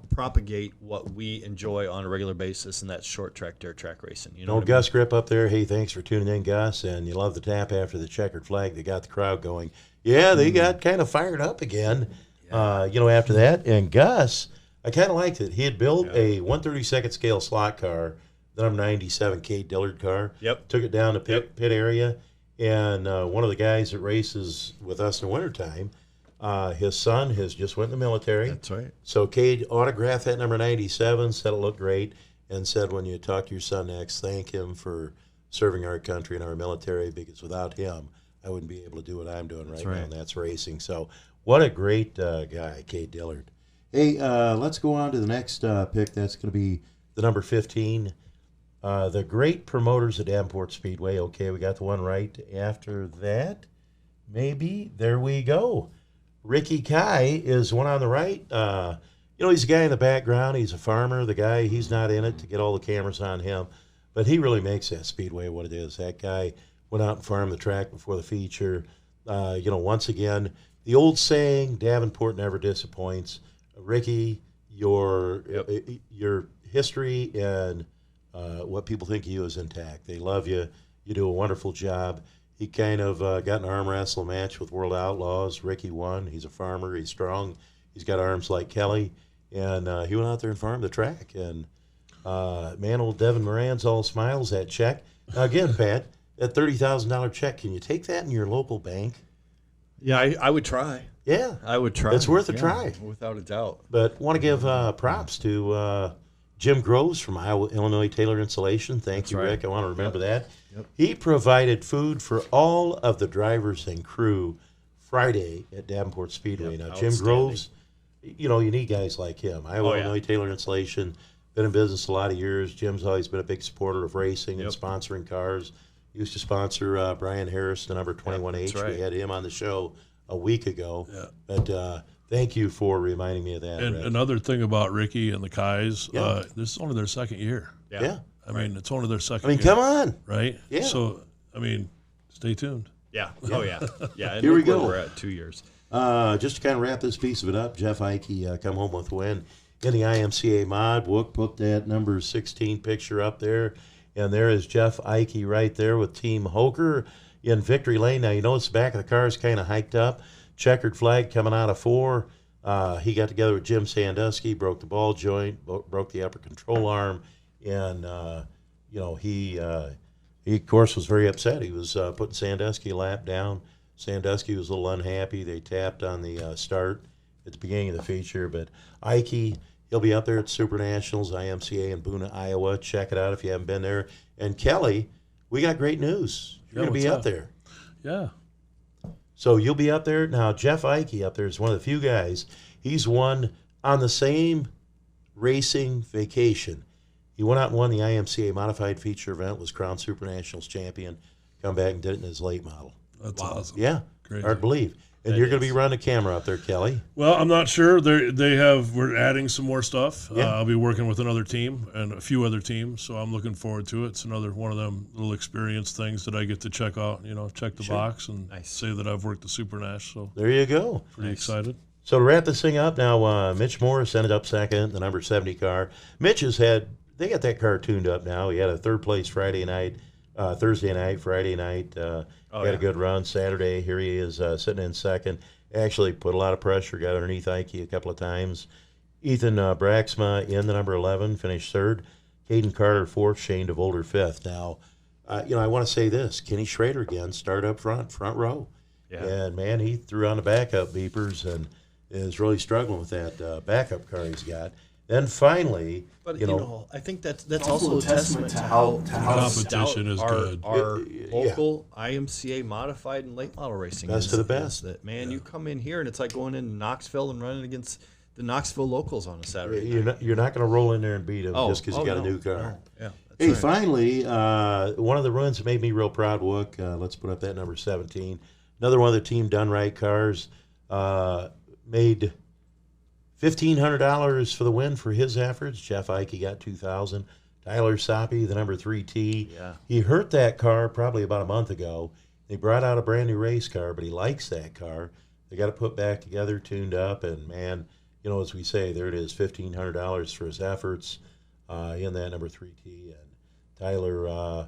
propagate what we enjoy on a regular basis, and that's short track, dirt track racing. You know, Old Gus Grip up there. Hey, thanks for tuning in, Gus. And you love the tap after the checkered flag. They got the crowd going. Yeah, they got kind of fired up again, after that. And Gus, I kind of liked it. He had built a 132nd scale slot car, the number 97 Kate Dillard car. Yep. Took it down to pit area. And one of the guys that races with us in the wintertime, his son has just went in the military. That's right. So Cade autographed that number 97, said it looked great, and said when you talk to your son next, thank him for serving our country and our military, because without him, I wouldn't be able to do what I'm doing right now, and that's racing. So what a great guy, Cade Dillard. Hey, let's go on to the next pick. That's going to be the number 15. The great promoters at Davenport Speedway. Okay, we got the one right after that. Maybe. There we go. Ricky Kai is one on the right. He's a guy in the background. He's a farmer. The guy, he's not in it to get all the cameras on him. But he really makes that Speedway what it is. That guy went out and farmed the track before the feature. Once again, the old saying, Davenport never disappoints. Ricky, your history and what people think of you is intact. They love you. You do a wonderful job. He kind of got an arm wrestle match with World Outlaws. Ricky won. He's a farmer. He's strong. He's got arms like Kelly. And he went out there and farmed the track. And, old Devin Moran's all smiles. That check. Now, again, Pat, that $30,000 check, can you take that in your local bank? Yeah, I would try. Yeah. I would try. It's worth a try. Without a doubt. But want to give props to Jim Groves from Iowa, Illinois Taylor Insulation. Thank you, right. Rick. I want to remember that. Yep. He provided food for all of the drivers and crew Friday at Davenport Speedway. Now, Jim Groves, you need guys like him. Iowa, Illinois Taylor Insulation, been in business a lot of years. Jim's always been a big supporter of racing and sponsoring cars. Used to sponsor Brian Harris, the number 21H. Right. We had him on the show a week ago. Yeah. But thank you for reminding me of that. And Rick. another thing about Ricky and the Kais, Yeah. this is only their second year. Yeah. I mean, it's only their second I mean, year. come on. Right? Yeah. So, I mean, stay tuned. Yeah. Oh, yeah. Yeah. And Here we look where go. We're at 2 years. Just to kind of wrap this piece of it up, Jeff Ike come home with a win in the IMCA mod. We'll put that number 16 picture up there. And there is Jeff Ike right there with Team Hoker in victory lane. Now, you notice the back of the car is kind of hiked up. Checkered flag coming out of 4. He got together with Jim Sandusky, broke the ball joint, broke the upper control arm. And, he, of course, was very upset. He was putting Sandusky a lap down. Sandusky was a little unhappy. They tapped on the start at the beginning of the feature. But Ike, he'll be up there at Super Nationals, IMCA in Boone, Iowa. Check it out if you haven't been there. And Kelly, we got great news. You're going to be up there. Yeah. So you'll be up there. Now, Jeff Ike up there is one of the few guys. He's won on the same racing vacation. He went out and won the IMCA Modified Feature event, was crowned Super Nationals champion, come back and did it in his late model. That's awesome. Yeah, Great. hard to believe. And you're going to be running a camera up there, Kelly. Well, I'm not sure. We're adding some more stuff. Yeah. I'll be working with another team and a few other teams, so I'm looking forward to it. It's another one of them little experience things that I get to check out, check the box and say that I've worked the Super Nash. So There you go. pretty excited. So to wrap this thing up, now Mitch Morris ended up second, the number 70 car. Mitch they got that car tuned up now. He had a third place Friday night, Thursday night, Friday night. Had a good run. Saturday, here he is sitting in second. Actually put a lot of pressure, got underneath Ike a couple of times. Ethan Braxma in the number 11, finished third. Caden Carter fourth, Shane DeVolder fifth. Now, I want to say this. Kenny Schrader again, start up front row. Yeah. And, man, he threw on the backup beepers and is really struggling with that backup car he's got. Then finally, but I think that's also a testament to how competition is good. Our local IMCA modified and late model racing best of the best. That man, you come in here and it's like going into Knoxville and running against the Knoxville locals on a Saturday. You're not going to roll in there and beat them just because you got a new car. No. Yeah. Hey, right. finally, one of the runs that made me real proud, Wook. Let's put up that number 17. Another one of the Team Done Right cars made $1,500 for the win for his efforts. Jeff Ike got $2,000. Tyler Soppy, the number 3T. Yeah. He hurt that car probably about a month ago. They brought out a brand new race car, but he likes that car. They got it put back together, tuned up, and man, as we say, there it is, $1,500 for his efforts in that number 3T. And Tyler,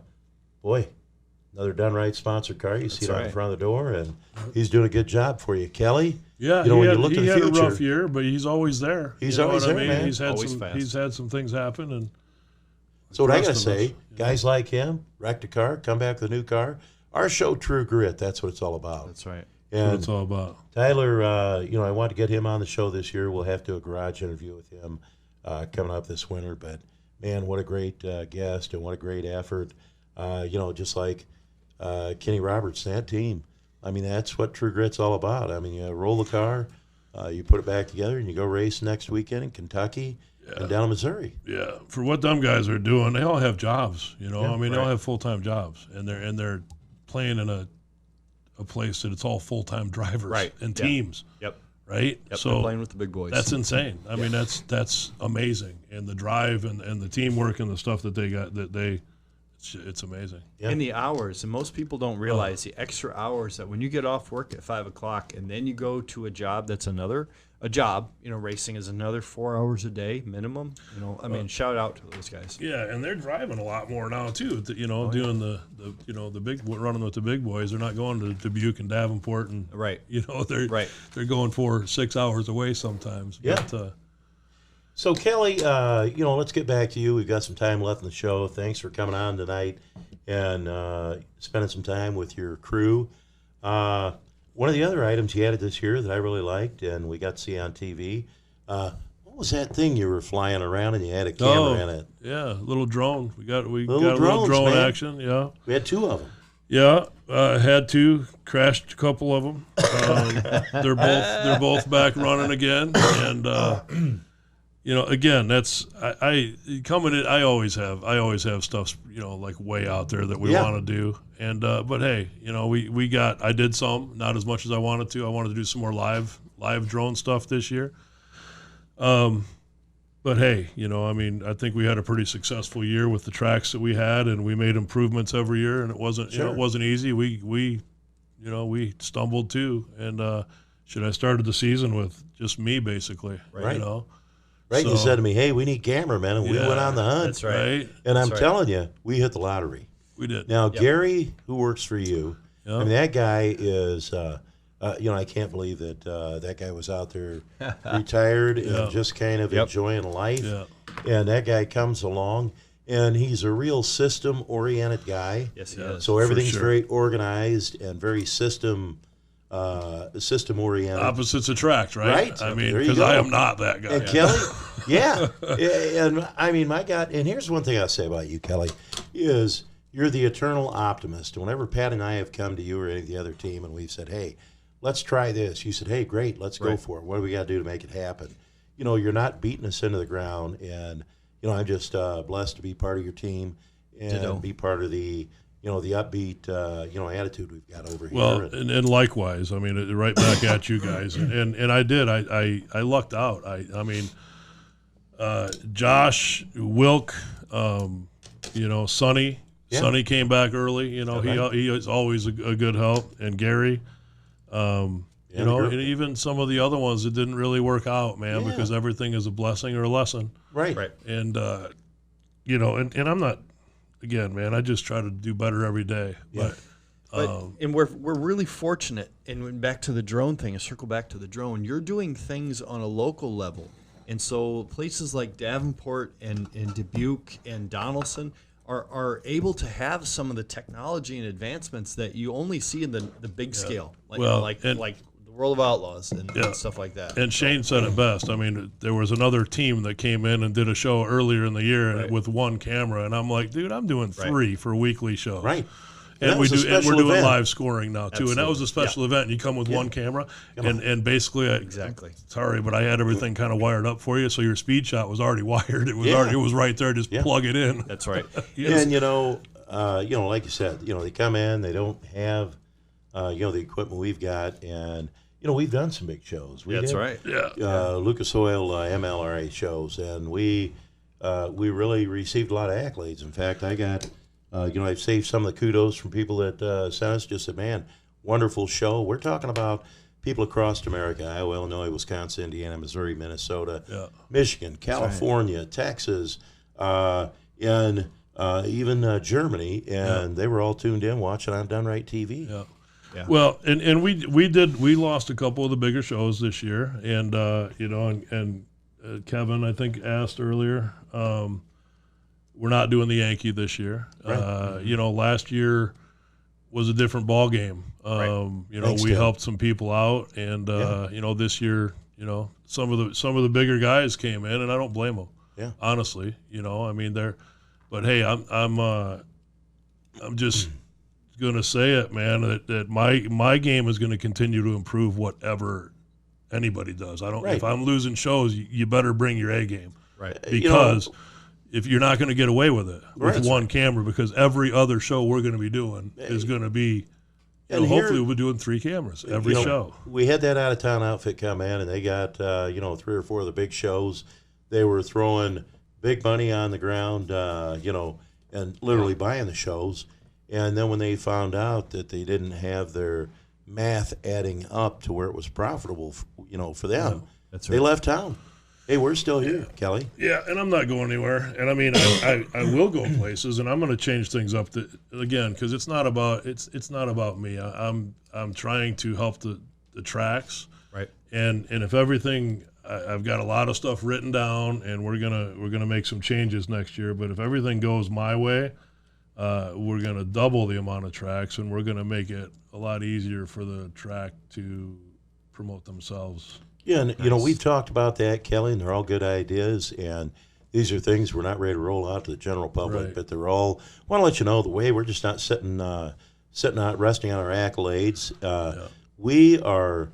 another Done Right sponsored car. You see it on the front of the door, and he's doing a good job for you. Kelly? Yeah, when you he look at the had future, a rough year, but he's always there. He's you know always what there, I mean? man. He's had some things happen, and so what I rest gotta of say, us, guys like him, wrecked a car, come back with a new car. Our show, True Grit, that's what it's all about. That's right. And that's what it's all about. Tyler, I want to get him on the show this year. We'll have to do a garage interview with him coming up this winter. But, man, what a great guest and what a great effort. Just like Kenny Roberts, that team. I mean, that's what True Grit's all about. I mean, you roll the car, you put it back together, and you go race next weekend in Kentucky and down in Missouri. Yeah, for what them guys are doing, they all have jobs. They all have full-time jobs, and they're playing in a place that it's all full-time drivers and teams. Yep. Right. Yep. So they're playing with the big boys. That's insane. I mean, that's amazing, and the drive and the teamwork and the stuff that they got it's amazing. Yeah. And the hours, and most people don't realize the extra hours that when you get off work at 5 o'clock and then you go to a job that's a job. Racing is another 4 hours a day minimum. Shout out to those guys. Yeah, and they're driving a lot more now too. Doing the big running with the big boys. They're not going to Dubuque and Davenport and they're going 4-6 hours away sometimes. Yeah. But, so, Kelly, let's get back to you. We've got some time left in the show. Thanks for coming on tonight and spending some time with your crew. One of the other items you added this year that I really liked and we got to see on TV, what was that thing you were flying around and you had a camera in it? Yeah, little drone. We got a drones, little drone man. action. Yeah, we had 2 of them. Yeah, had to crashed a couple of them. They're both back running again, and again, that's I coming in. I always have stuff like way out there that we want to do, and but hey, I did some, not as much as I wanted to. I wanted to do some more live drone stuff this year. But hey, I think we had a pretty successful year with the tracks that we had, and we made improvements every year, and it wasn't it wasn't easy. We stumbled too, and I started the season with just me basically, right. Right, you said to me, hey, we need cameramen, and we went on the hunt. That's right. And I'm telling you, we hit the lottery. We did. Now, Gary, who works for you, I mean, that guy is, I can't believe that that guy was out there retired and just kind of enjoying life. Yeah. And that guy comes along, and he's a real system-oriented guy. Yes, he is. So everything's very organized and very system oriented. Opposites attract, right? I mean, because I am not that guy. And Kelly, and I mean, my God, and here's one thing I'll say about you, Kelly, is you're the eternal optimist. Whenever Pat and I have come to you or any of the other team and we've said, hey, let's try this, you said, hey, great, let's go for it. What do we got to do to make it happen? You're not beating us into the ground, and, I'm just blessed to be part of your team and be part of the the upbeat, attitude we've got over here. Well, and likewise, I mean, right back at you guys. And I did. I lucked out. I mean, Josh, Wilk, Sonny. Yeah. Sonny came back early. He is always a good help. And Gary, and even some of the other ones that didn't really work out, man, because everything is a blessing or a lesson. Right. And, and I'm not. again, man, I just try to do better every day. Yeah. And we're really fortunate. And back to the drone thing, circle back to the drone. You're doing things on a local level, and so places like Davenport and Dubuque and Donaldson are able to have some of the technology and advancements that you only see in the big scale, like like the World of Outlaws and stuff like that. And Shane said it best. I mean, there was another team that came in and did a show earlier in the year with one camera, and I'm like, dude, I'm doing 3 for weekly shows. Right. And we're doing live scoring now too. Absolutely. And that was a special event. And you come with one camera, and basically, sorry, but I had everything kind of wired up for you, so your speed shot was already wired. It was it was right there. Just plug it in. That's right. And like you said, they come in, they don't have the equipment we've got, and we've done some big shows. That's right. Yeah. Lucas Oil MLRA shows, and we really received a lot of accolades. In fact, I got. I've saved some of the kudos from people that sent us. Just said, man, wonderful show. We're talking about people across America: Iowa, Illinois, Wisconsin, Indiana, Missouri, Minnesota, Michigan, California, Texas, and even Germany. And they were all tuned in, watching on Done Right TV. Yeah. Yeah. Well, and we lost a couple of the bigger shows this year, and Kevin, I think, asked earlier. We're not doing the Yankee this year. Right. Last year was a different ball game. We helped some people out, and this year, some of the bigger guys came in, and I don't blame them. Yeah. Honestly, but hey, I'm just gonna say it, man. That my game is going to continue to improve whatever anybody does. If I'm losing shows, you better bring your A game, right? Because if you're not going to get away with it with one camera, because every other show we're going to be doing is going to be, hopefully we'll be doing 3 cameras every show. We had that out-of-town outfit come in, and they got, 3 or 4 of the big shows. They were throwing big money on the ground, and literally buying the shows. And then when they found out that they didn't have their math adding up to where it was profitable, for them, they left town. Hey, we're still here, Kelly. Yeah, and I'm not going anywhere. And I will go places, and I'm going to change things up again, because it's not about me. I'm trying to help the tracks, right? And if everything, I've got a lot of stuff written down, and we're gonna make some changes next year. But if everything goes my way, we're gonna double the amount of tracks, and we're gonna make it a lot easier for the track to promote themselves. Yeah, and we've talked about that, Kelly, and they're all good ideas, and these are things we're not ready to roll out to the general public, but they're all, I want to let you know the way we're just not sitting out, resting on our accolades. We are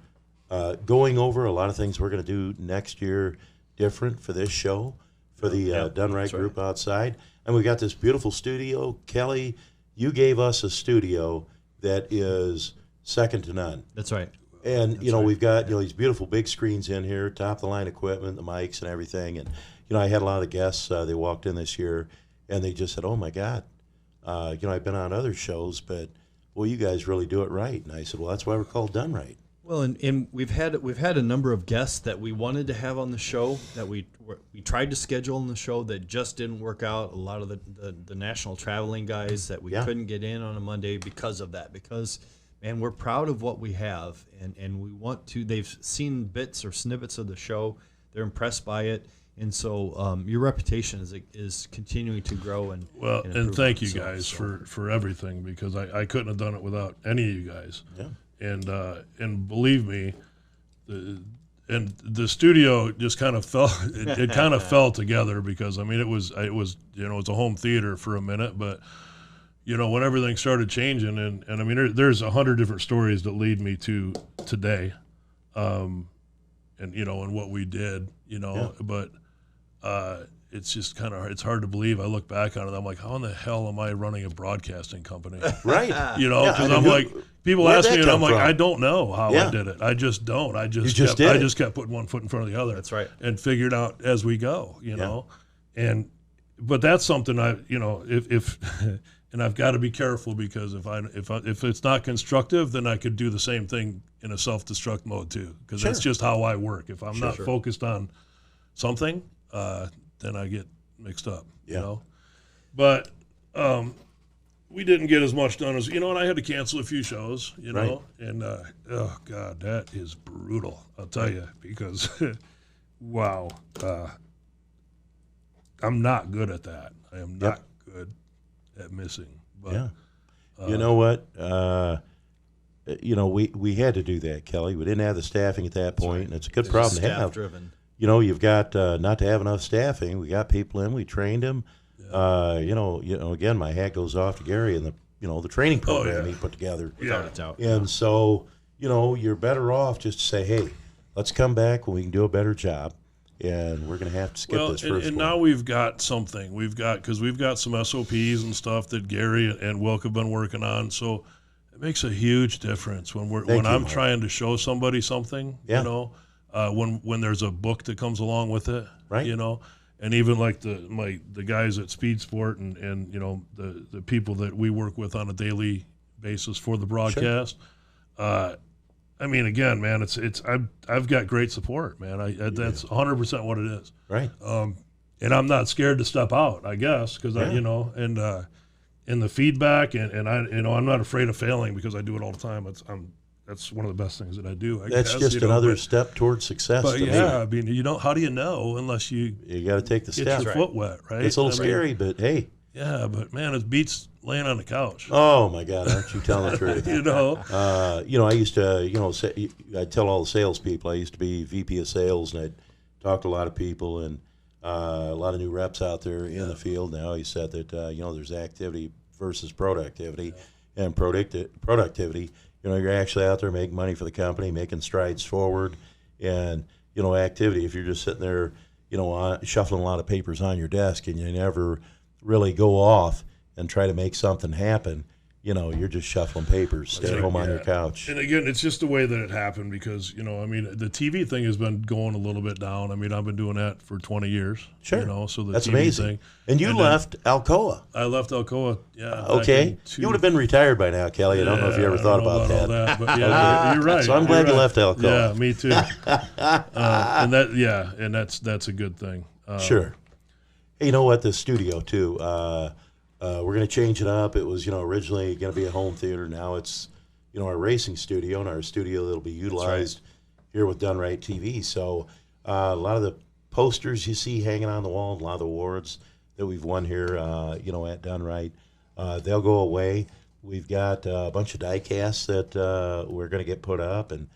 going over a lot of things we're going to do next year different for this show, for the Done Right group outside. And we've got this beautiful studio. Kelly, you gave us a studio that is second to none. That's right. And, we've got, these beautiful big screens in here, top-of-the-line equipment, the mics and everything. And, I had a lot of guests, they walked in this year, and they just said, oh, my God, I've been on other shows, but, well, you guys really do it right. And I said, well, that's why we're called Done Right. Well, and we've had a number of guests that we wanted to have on the show that we tried to schedule on the show that just didn't work out. A lot of the national traveling guys that we couldn't get in on a Monday because of that, because – and we're proud of what we have, and we want to. They've seen bits or snippets of the show. They're impressed by it, and so your reputation is continuing to grow. And thank you guys for everything, because I couldn't have done it without any of you guys. Yeah. And believe me, the studio just kind of fell. It kind of fell together, because it was it's a home theater for a minute, but. When everything started changing, and there's 100 different stories that lead me to today, and what we did, but it's just it's hard to believe. I look back on it, I'm like, how in the hell am I running a broadcasting company? Right. Because I'm like, people ask me, and I'm like, I don't know how I did it. I just don't. I just kept putting one foot in front of the other. That's right. And figured out as we go, know, but that's something if and I've got to be careful, because if it's not constructive, then I could do the same thing in a self-destruct mode too, because that's just how I work. If I'm not focused on something, then I get mixed up. But we didn't get as much done as, and I had to cancel a few shows, Right. and, oh, God, that is brutal, I'll tell you, because, wow, I'm not good at that. I am not good at missing. But, Yeah. You know what? We had to do that, Kelly. We didn't have the staffing at that point, and it's a good problem to have. Staff-driven. You've got not to have enough staffing. We got people in. We trained them. Again, my hat goes off to Gary and the training program he put together. Without a doubt. And so, you're better off just to say, hey, let's come back when we can do a better job. And we're going to have to skip this first and one. now we've got something. Because we've got some SOPs and stuff that Gary and Wilk have been working on. So it makes a huge difference when I'm trying to show somebody something, when there's a book that comes along with it, right? And even like the guys at Speed Sport and the people that we work with on a daily basis for the broadcast. Sure. Again, man, I've got great support, man. That's 100% what it is. Right. And I'm not scared to step out, I guess, because and the feedback and I'm not afraid of failing because I do it all the time. That's one of the best things that I do. That's just another step towards success. But how do you know unless you got to take the step. Get your foot wet, right? It's a little scary, but hey. Yeah, but man, it beats laying on the couch. Oh my God, aren't you telling the truth? I used to, I'd tell all the salespeople. I used to be VP of sales, and I'd talk to a lot of people and a lot of new reps out there in the field. Now he said that there's activity versus productivity, and productivity. You're actually out there making money for the company, making strides forward, and activity. If you're just sitting there, shuffling a lot of papers on your desk, and you never really go off and try to make something happen, you're just shuffling papers, staying home on your couch. And again, it's just the way that it happened because, the TV thing has been going a little bit down. I've been doing that for 20 years. Sure. So that's TV amazing. thing. And you left Alcoa. I left Alcoa, yeah. Okay. You would have been retired by now, Kelly. I don't know if you ever thought about that. All that, but yeah, you're right. So I'm glad you left Alcoa. Yeah, me too. And that's a good thing. Sure. Hey, you know what? The studio, too. We're going to change it up. It was, originally going to be a home theater. Now it's, our racing studio, and our studio that'll be utilized here with Done Right TV. So a lot of the posters you see hanging on the wall, a lot of the awards that we've won here, at Done Right, they'll go away. We've got a bunch of die casts that we're going to get put up and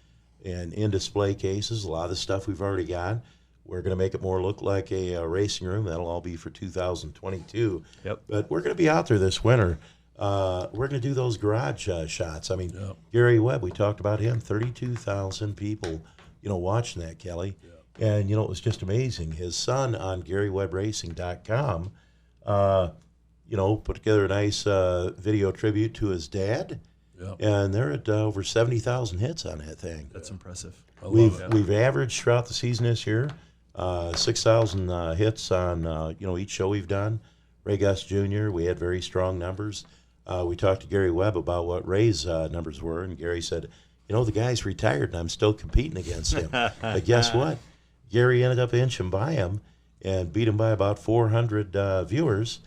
in display cases. A lot of the stuff we've already got. We're going to make it more look like a racing room. That'll all be for 2022. Yep. But we're going to be out there this winter. We're going to do those garage shots. Gary Webb, we talked about him. 32,000 people, watching that, Kelly. Yep. And, it was just amazing. His son on GaryWebbRacing.com, put together a nice video tribute to his dad. Yep. And they're at over 70,000 hits on that thing. That's impressive. We've averaged throughout the season this year 6,000 hits on each show we've done. Ray Gus Jr. We had very strong numbers. We talked to Gary Webb about what Ray's numbers were, and Gary said, the guy's retired and I'm still competing against him. But guess what? Gary ended up inching by him and beat him by about 400 viewers.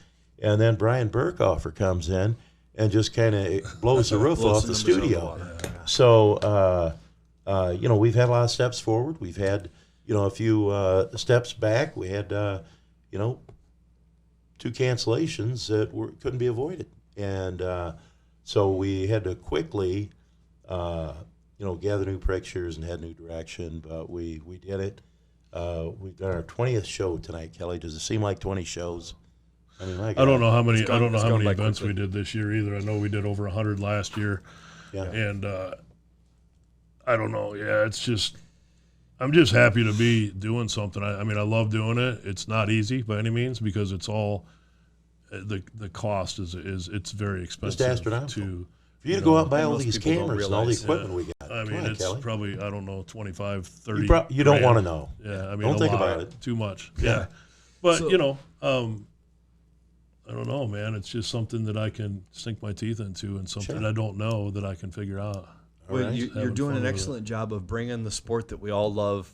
And then Brian Burkhofer comes in and just kind of blows the roof off the studio. So, we've had a lot of steps forward. We've had, a few steps back. We had, 2 cancellations that couldn't be avoided. And so we had to quickly, gather new pictures and head new direction. But we did it. We've done our 20th show tonight, Kelly. Does it seem like 20 shows? I don't know how many events we did this year either. I know we did over 100 last year. Yeah. And I don't know. Yeah, it's just I'm just happy to be doing something. I mean, I love doing it. It's not easy by any means because it's all the cost is it's very expensive. Just astronomical. For you to go out and buy all these cameras and all the equipment we got. I mean, it's Kelly. Probably, I don't know, 25, 30 You don't want to know. Yeah, I mean, don't think about it. Too much. Yeah. But, I don't know, man. It's just something that I can sink my teeth into and something I don't know that I can figure out. Well, you're doing an excellent job of bringing the sport that we all love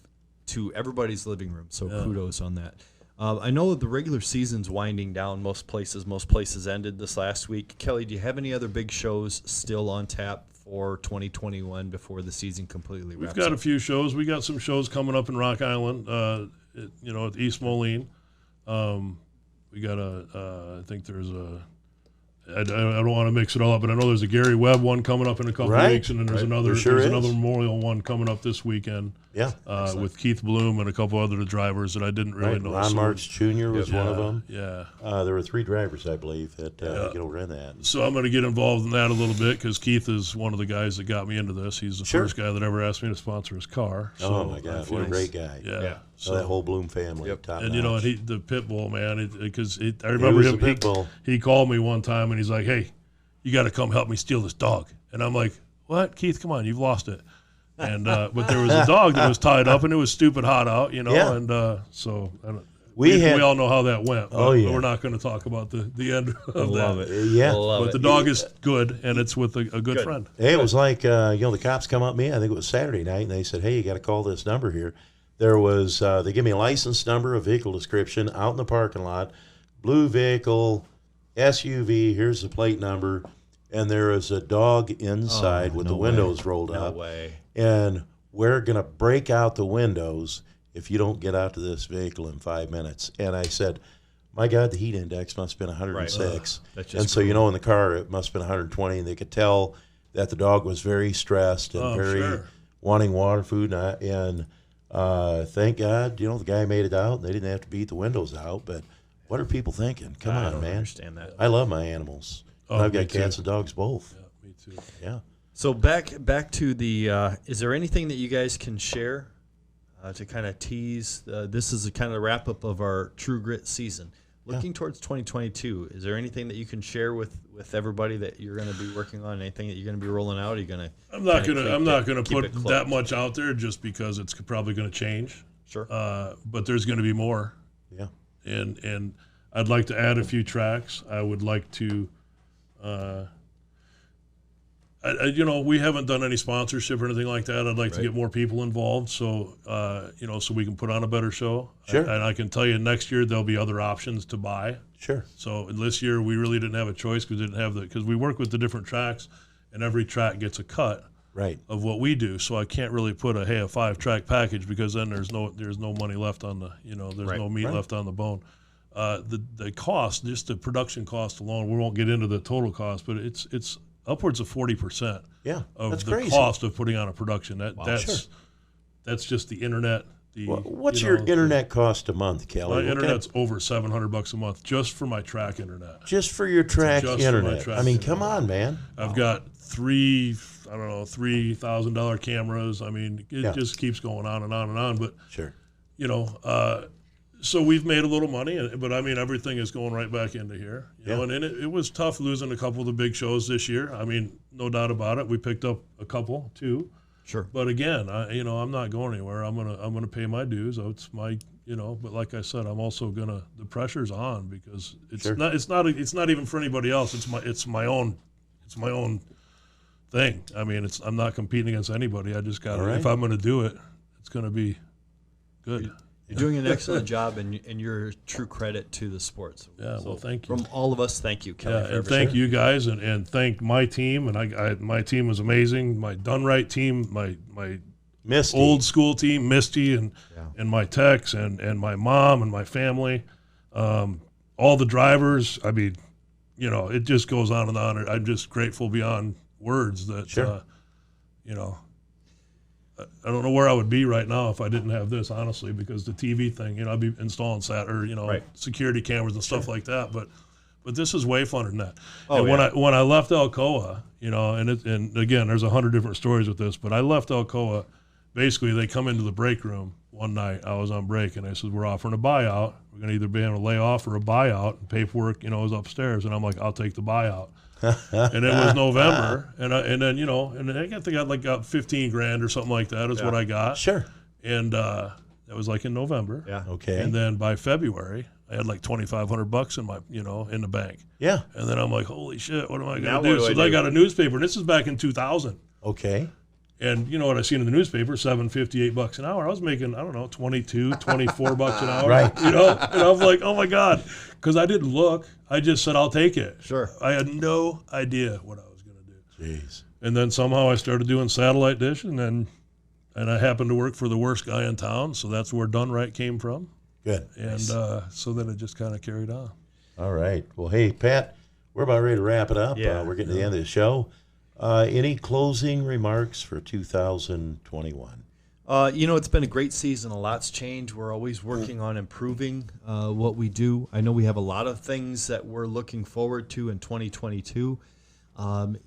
to everybody's living room. So kudos on that. I know the regular season's winding down. Most places ended this last week. Kelly, do you have any other big shows still on tap for 2021 before the season completely wraps up? We've got a few shows. We got some shows coming up in Rock Island, at East Moline. We got I think there's I don't want to mix it all up, but I know there's a Gary Webb one coming up in a couple of weeks, and then there's another Memorial one coming up this weekend. Yeah, with Keith Bloom and a couple other drivers that I didn't really know. Ron Marks Jr. was one of them. Yeah, there were 3 drivers, I believe, that ran that. So I'm going to get involved in that a little bit because Keith is one of the guys that got me into this. He's the first guy that ever asked me to sponsor his car. So oh my God, what a great guy! Yeah. So that whole Bloom family, top and notch. and the pit bull man, because I remember him. He called me one time and he's like, "Hey, you got to come help me steal this dog." And I'm like, "What, Keith? Come on, you've lost it." And but there was a dog that was tied up, and it was stupid hot out, and so we all know how that went. But we're not going to talk about the end of love that. It. Yeah, but the dog is good, and it's with a good friend. Hey, it was like the cops come up to me. I think it was Saturday night, and they said, "Hey, you got to call this number here." There was they give me a license number, a vehicle description out in the parking lot, blue vehicle, SUV. Here's the plate number, and there is a dog inside with the windows rolled up. No way. And we're going to break out the windows if you don't get out to this vehicle in 5 minutes. And I said, my God, the heat index must have been 106. And so, in the car, it must have been 120. And they could tell that the dog was very stressed and wanting water, food. And thank God, the guy made it out. They didn't have to beat the windows out. But what are people thinking? Come on, man. I understand that. I love my animals. I've got cats and dogs both. Yeah, me too. Yeah. So back to the. Is there anything that you guys can share to kind of tease? This is a kind of wrap up of our True Grit season. Looking towards 2022, is there anything that you can share with everybody that you're going to be working on? Anything that you're going to be rolling out? Are you going to? I'm not going to put that much out there just because it's probably going to change. Sure. But there's going to be more. Yeah. And I'd like to add a few tracks. I would like to. We haven't done any sponsorship or anything like that. I'd like to get more people involved, so so we can put on a better show. Sure. And I can tell you, next year there'll be other options to buy. Sure. So this year we really didn't have a choice because we work with the different tracks, and every track gets a cut of what we do. So I can't really put a 5-track package because then there's no money left on the there's no meat left on the bone. The cost, just the production cost alone, we won't get into the total cost, but it's upwards of 40% of the cost of putting on a production. That's just the internet. What's your internet cost a month, Kelly? My internet's over $700 a month just for my track internet. Just for your track internet. I mean, come on, man. I've got $3,000 cameras. I mean, it just keeps going on and on and on. But so we've made a little money, but I mean, everything is going right back into here. And it was tough losing a couple of the big shows this year. I mean, no doubt about it. We picked up a couple too. Sure. But again, I'm not going anywhere. I'm gonna pay my dues. It's my But like I said, I'm also gonna. The pressure's on because it's not even for anybody else. It's my own thing. I mean, I'm not competing against anybody. I just got to. If I'm gonna do it, it's gonna be good. You're doing an excellent job, and you're a true credit to the sports. Yeah, well, thank you. From all of us, thank you, Kelly. Yeah, and thank you guys, and thank my team. And my team was amazing. My Done Right team, my Misty. Old school team, Misty, and my techs, and my mom and my family, all the drivers. I mean, it just goes on and on. I'm just grateful beyond words that, I don't know where I would be right now if I didn't have this, honestly, because the TV thing, I'd be installing security cameras and stuff like that. But this is way funner than that. When I left Alcoa, and again, there's 100 different stories with this, but I left Alcoa. Basically, they come into the break room one night. I was on break, and they said, "We're offering a buyout. We're going to either be able to lay off or a buyout." And paperwork, is upstairs, and I'm like, "I'll take the buyout." And it was November, and I think I got 15 grand or something like that is what I got. Sure. And that was like in November. Yeah. Okay. And then by February, I had like $2,500 in my, in the bank. Yeah. And then I'm like, holy shit, what am I going to do? So I got a newspaper, and this is back in 2000. Okay. And you know what I seen in the newspaper, $7.58 an hour. I was making, I don't know, $24 an hour. Right. You know, and I was like, oh my God, because I didn't look. I just said, I'll take it. Sure. I had no idea what I was going to do. Jeez. And then somehow I started doing satellite dish, and I happened to work for the worst guy in town, so that's where Done Right came from. Good. And so then it just kind of carried on. All right. Well, hey, Pat, we're about ready to wrap it up. Yeah. We're getting to the end of the show. Any closing remarks for 2021? It's been a great season. A lot's changed. We're always working on improving what we do. I know we have a lot of things that we're looking forward to in 2022.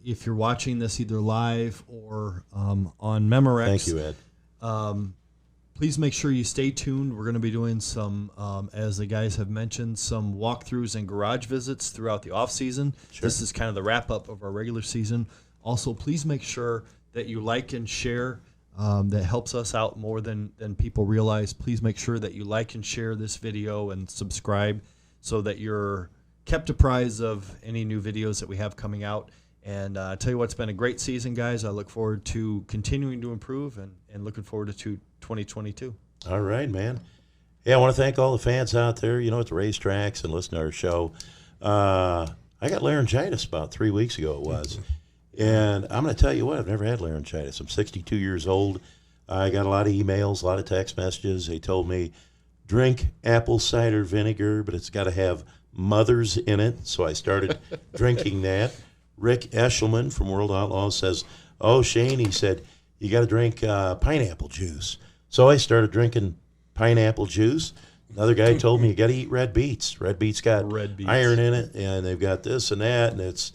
If you're watching this either live or on Memorex, Thank you, Ed. please make sure you stay tuned. We're going to be doing some, as the guys have mentioned, some walkthroughs and garage visits throughout the off season. Sure. This is kind of the wrap up of our regular season. Also, please make sure that you like and share. That helps us out more than people realize. Please make sure that you like and share this video and subscribe so that you're kept apprised of any new videos that we have coming out. And I tell you what, it's been a great season, guys. I look forward to continuing to improve and looking forward to 2022. All right, man. Yeah, I want to thank all the fans out there, at the racetracks and listen to our show. I got laryngitis about 3 weeks ago, it was. And I'm going to tell you what, I've never had laryngitis. I'm 62 years old. I got a lot of emails, a lot of text messages. They told me, drink apple cider vinegar, but it's got to have mothers in it. So I started drinking that. Rick Eshelman from World Outlaws says, oh, Shane, he said, you got to drink pineapple juice. So I started drinking pineapple juice. Another guy told me you got to eat red beets. Red beets got iron in it, and they've got this and that, and it's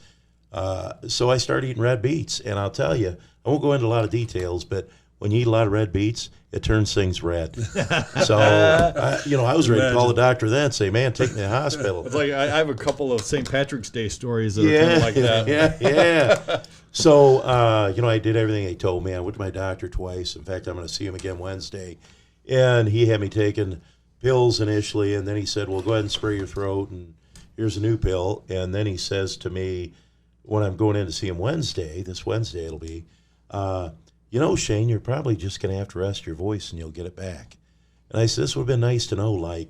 so I started eating red beets, and I'll tell you, I won't go into a lot of details, but when you eat a lot of red beets, it turns things red. So, I was ready to call the doctor then and say, man, take me to the hospital. It's like I have a couple of St. Patrick's Day stories that are kind of like that. Yeah. So, I did everything they told me. I went to my doctor twice. In fact, I'm going to see him again Wednesday. And he had me taking pills initially, and then he said, well, go ahead and spray your throat, and here's a new pill. And then he says to me, when I'm going in to see him this Wednesday it'll be, Shane, you're probably just going to have to rest your voice and you'll get it back. And I said, this would have been nice to know like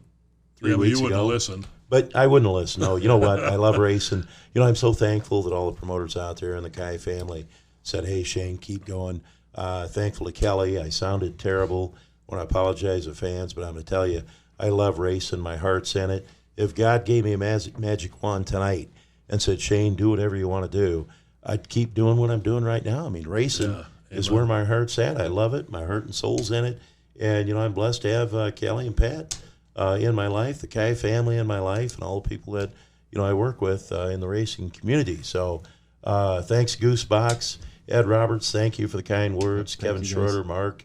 3 weeks ago. You wouldn't have listened. But I wouldn't listen. No, you know what? I love racing. I'm so thankful that all the promoters out there in the Kai family said, hey, Shane, keep going. Thankful to Kelly. I sounded terrible when I apologize to fans, but I'm going to tell you, I love racing. My heart's in it. If God gave me a magic wand tonight and said, Shane, do whatever you want to do, I'd keep doing what I'm doing right now. I mean, racing is where my heart's at. I love it. My heart and soul's in it. And, I'm blessed to have Kelly and Pat in my life, the Kai family in my life, and all the people that, I work with in the racing community. So thanks, Goosebox. Ed Roberts, thank you for the kind words. Kevin Schroeder, Mark.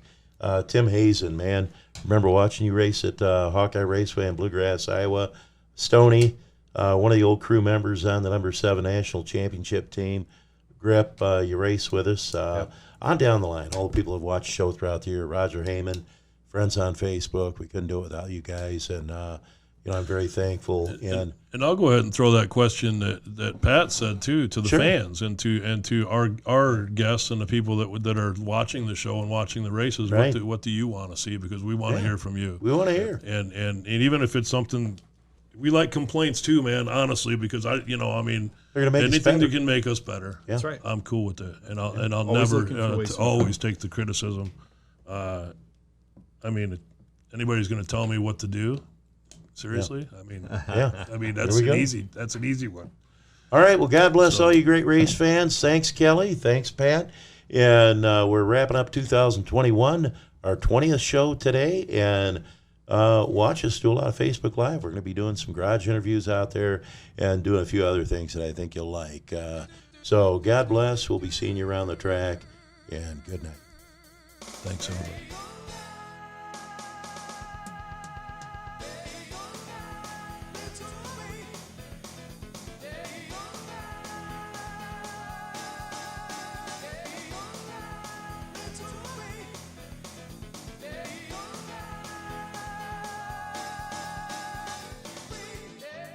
Tim Hazen, man. Remember watching you race at Hawkeye Raceway in Bluegrass, Iowa. Stoney, one of the old crew members on the number 7 national championship team. Grip, you race with us. On down the line, all the people who have watched the show throughout the year. Roger Heyman, friends on Facebook. We couldn't do it without you guys, and I'm very thankful. And I'll go ahead and throw that question that Pat said too to the fans and to our guests and the people that are watching the show and watching the races. Right. What do you want to see? Because we want to hear from you. We want to hear. And even if it's something. We like complaints too, man. Honestly, because anything that can make us better. Yeah. That's right. I'm cool with it, and I'll Always never always take the criticism. Anybody's going to tell me what to do? Seriously? Yeah. That's an easy one. All right. Well, God bless all you great race fans. Thanks, Kelly. Thanks, Pat. And we're wrapping up 2021, our 20th show today, and. Watch us do a lot of Facebook Live. We're going to be doing some garage interviews out there and doing a few other things that I think you'll like. So God bless. We'll be seeing you around the track, and good night. Thanks, everybody.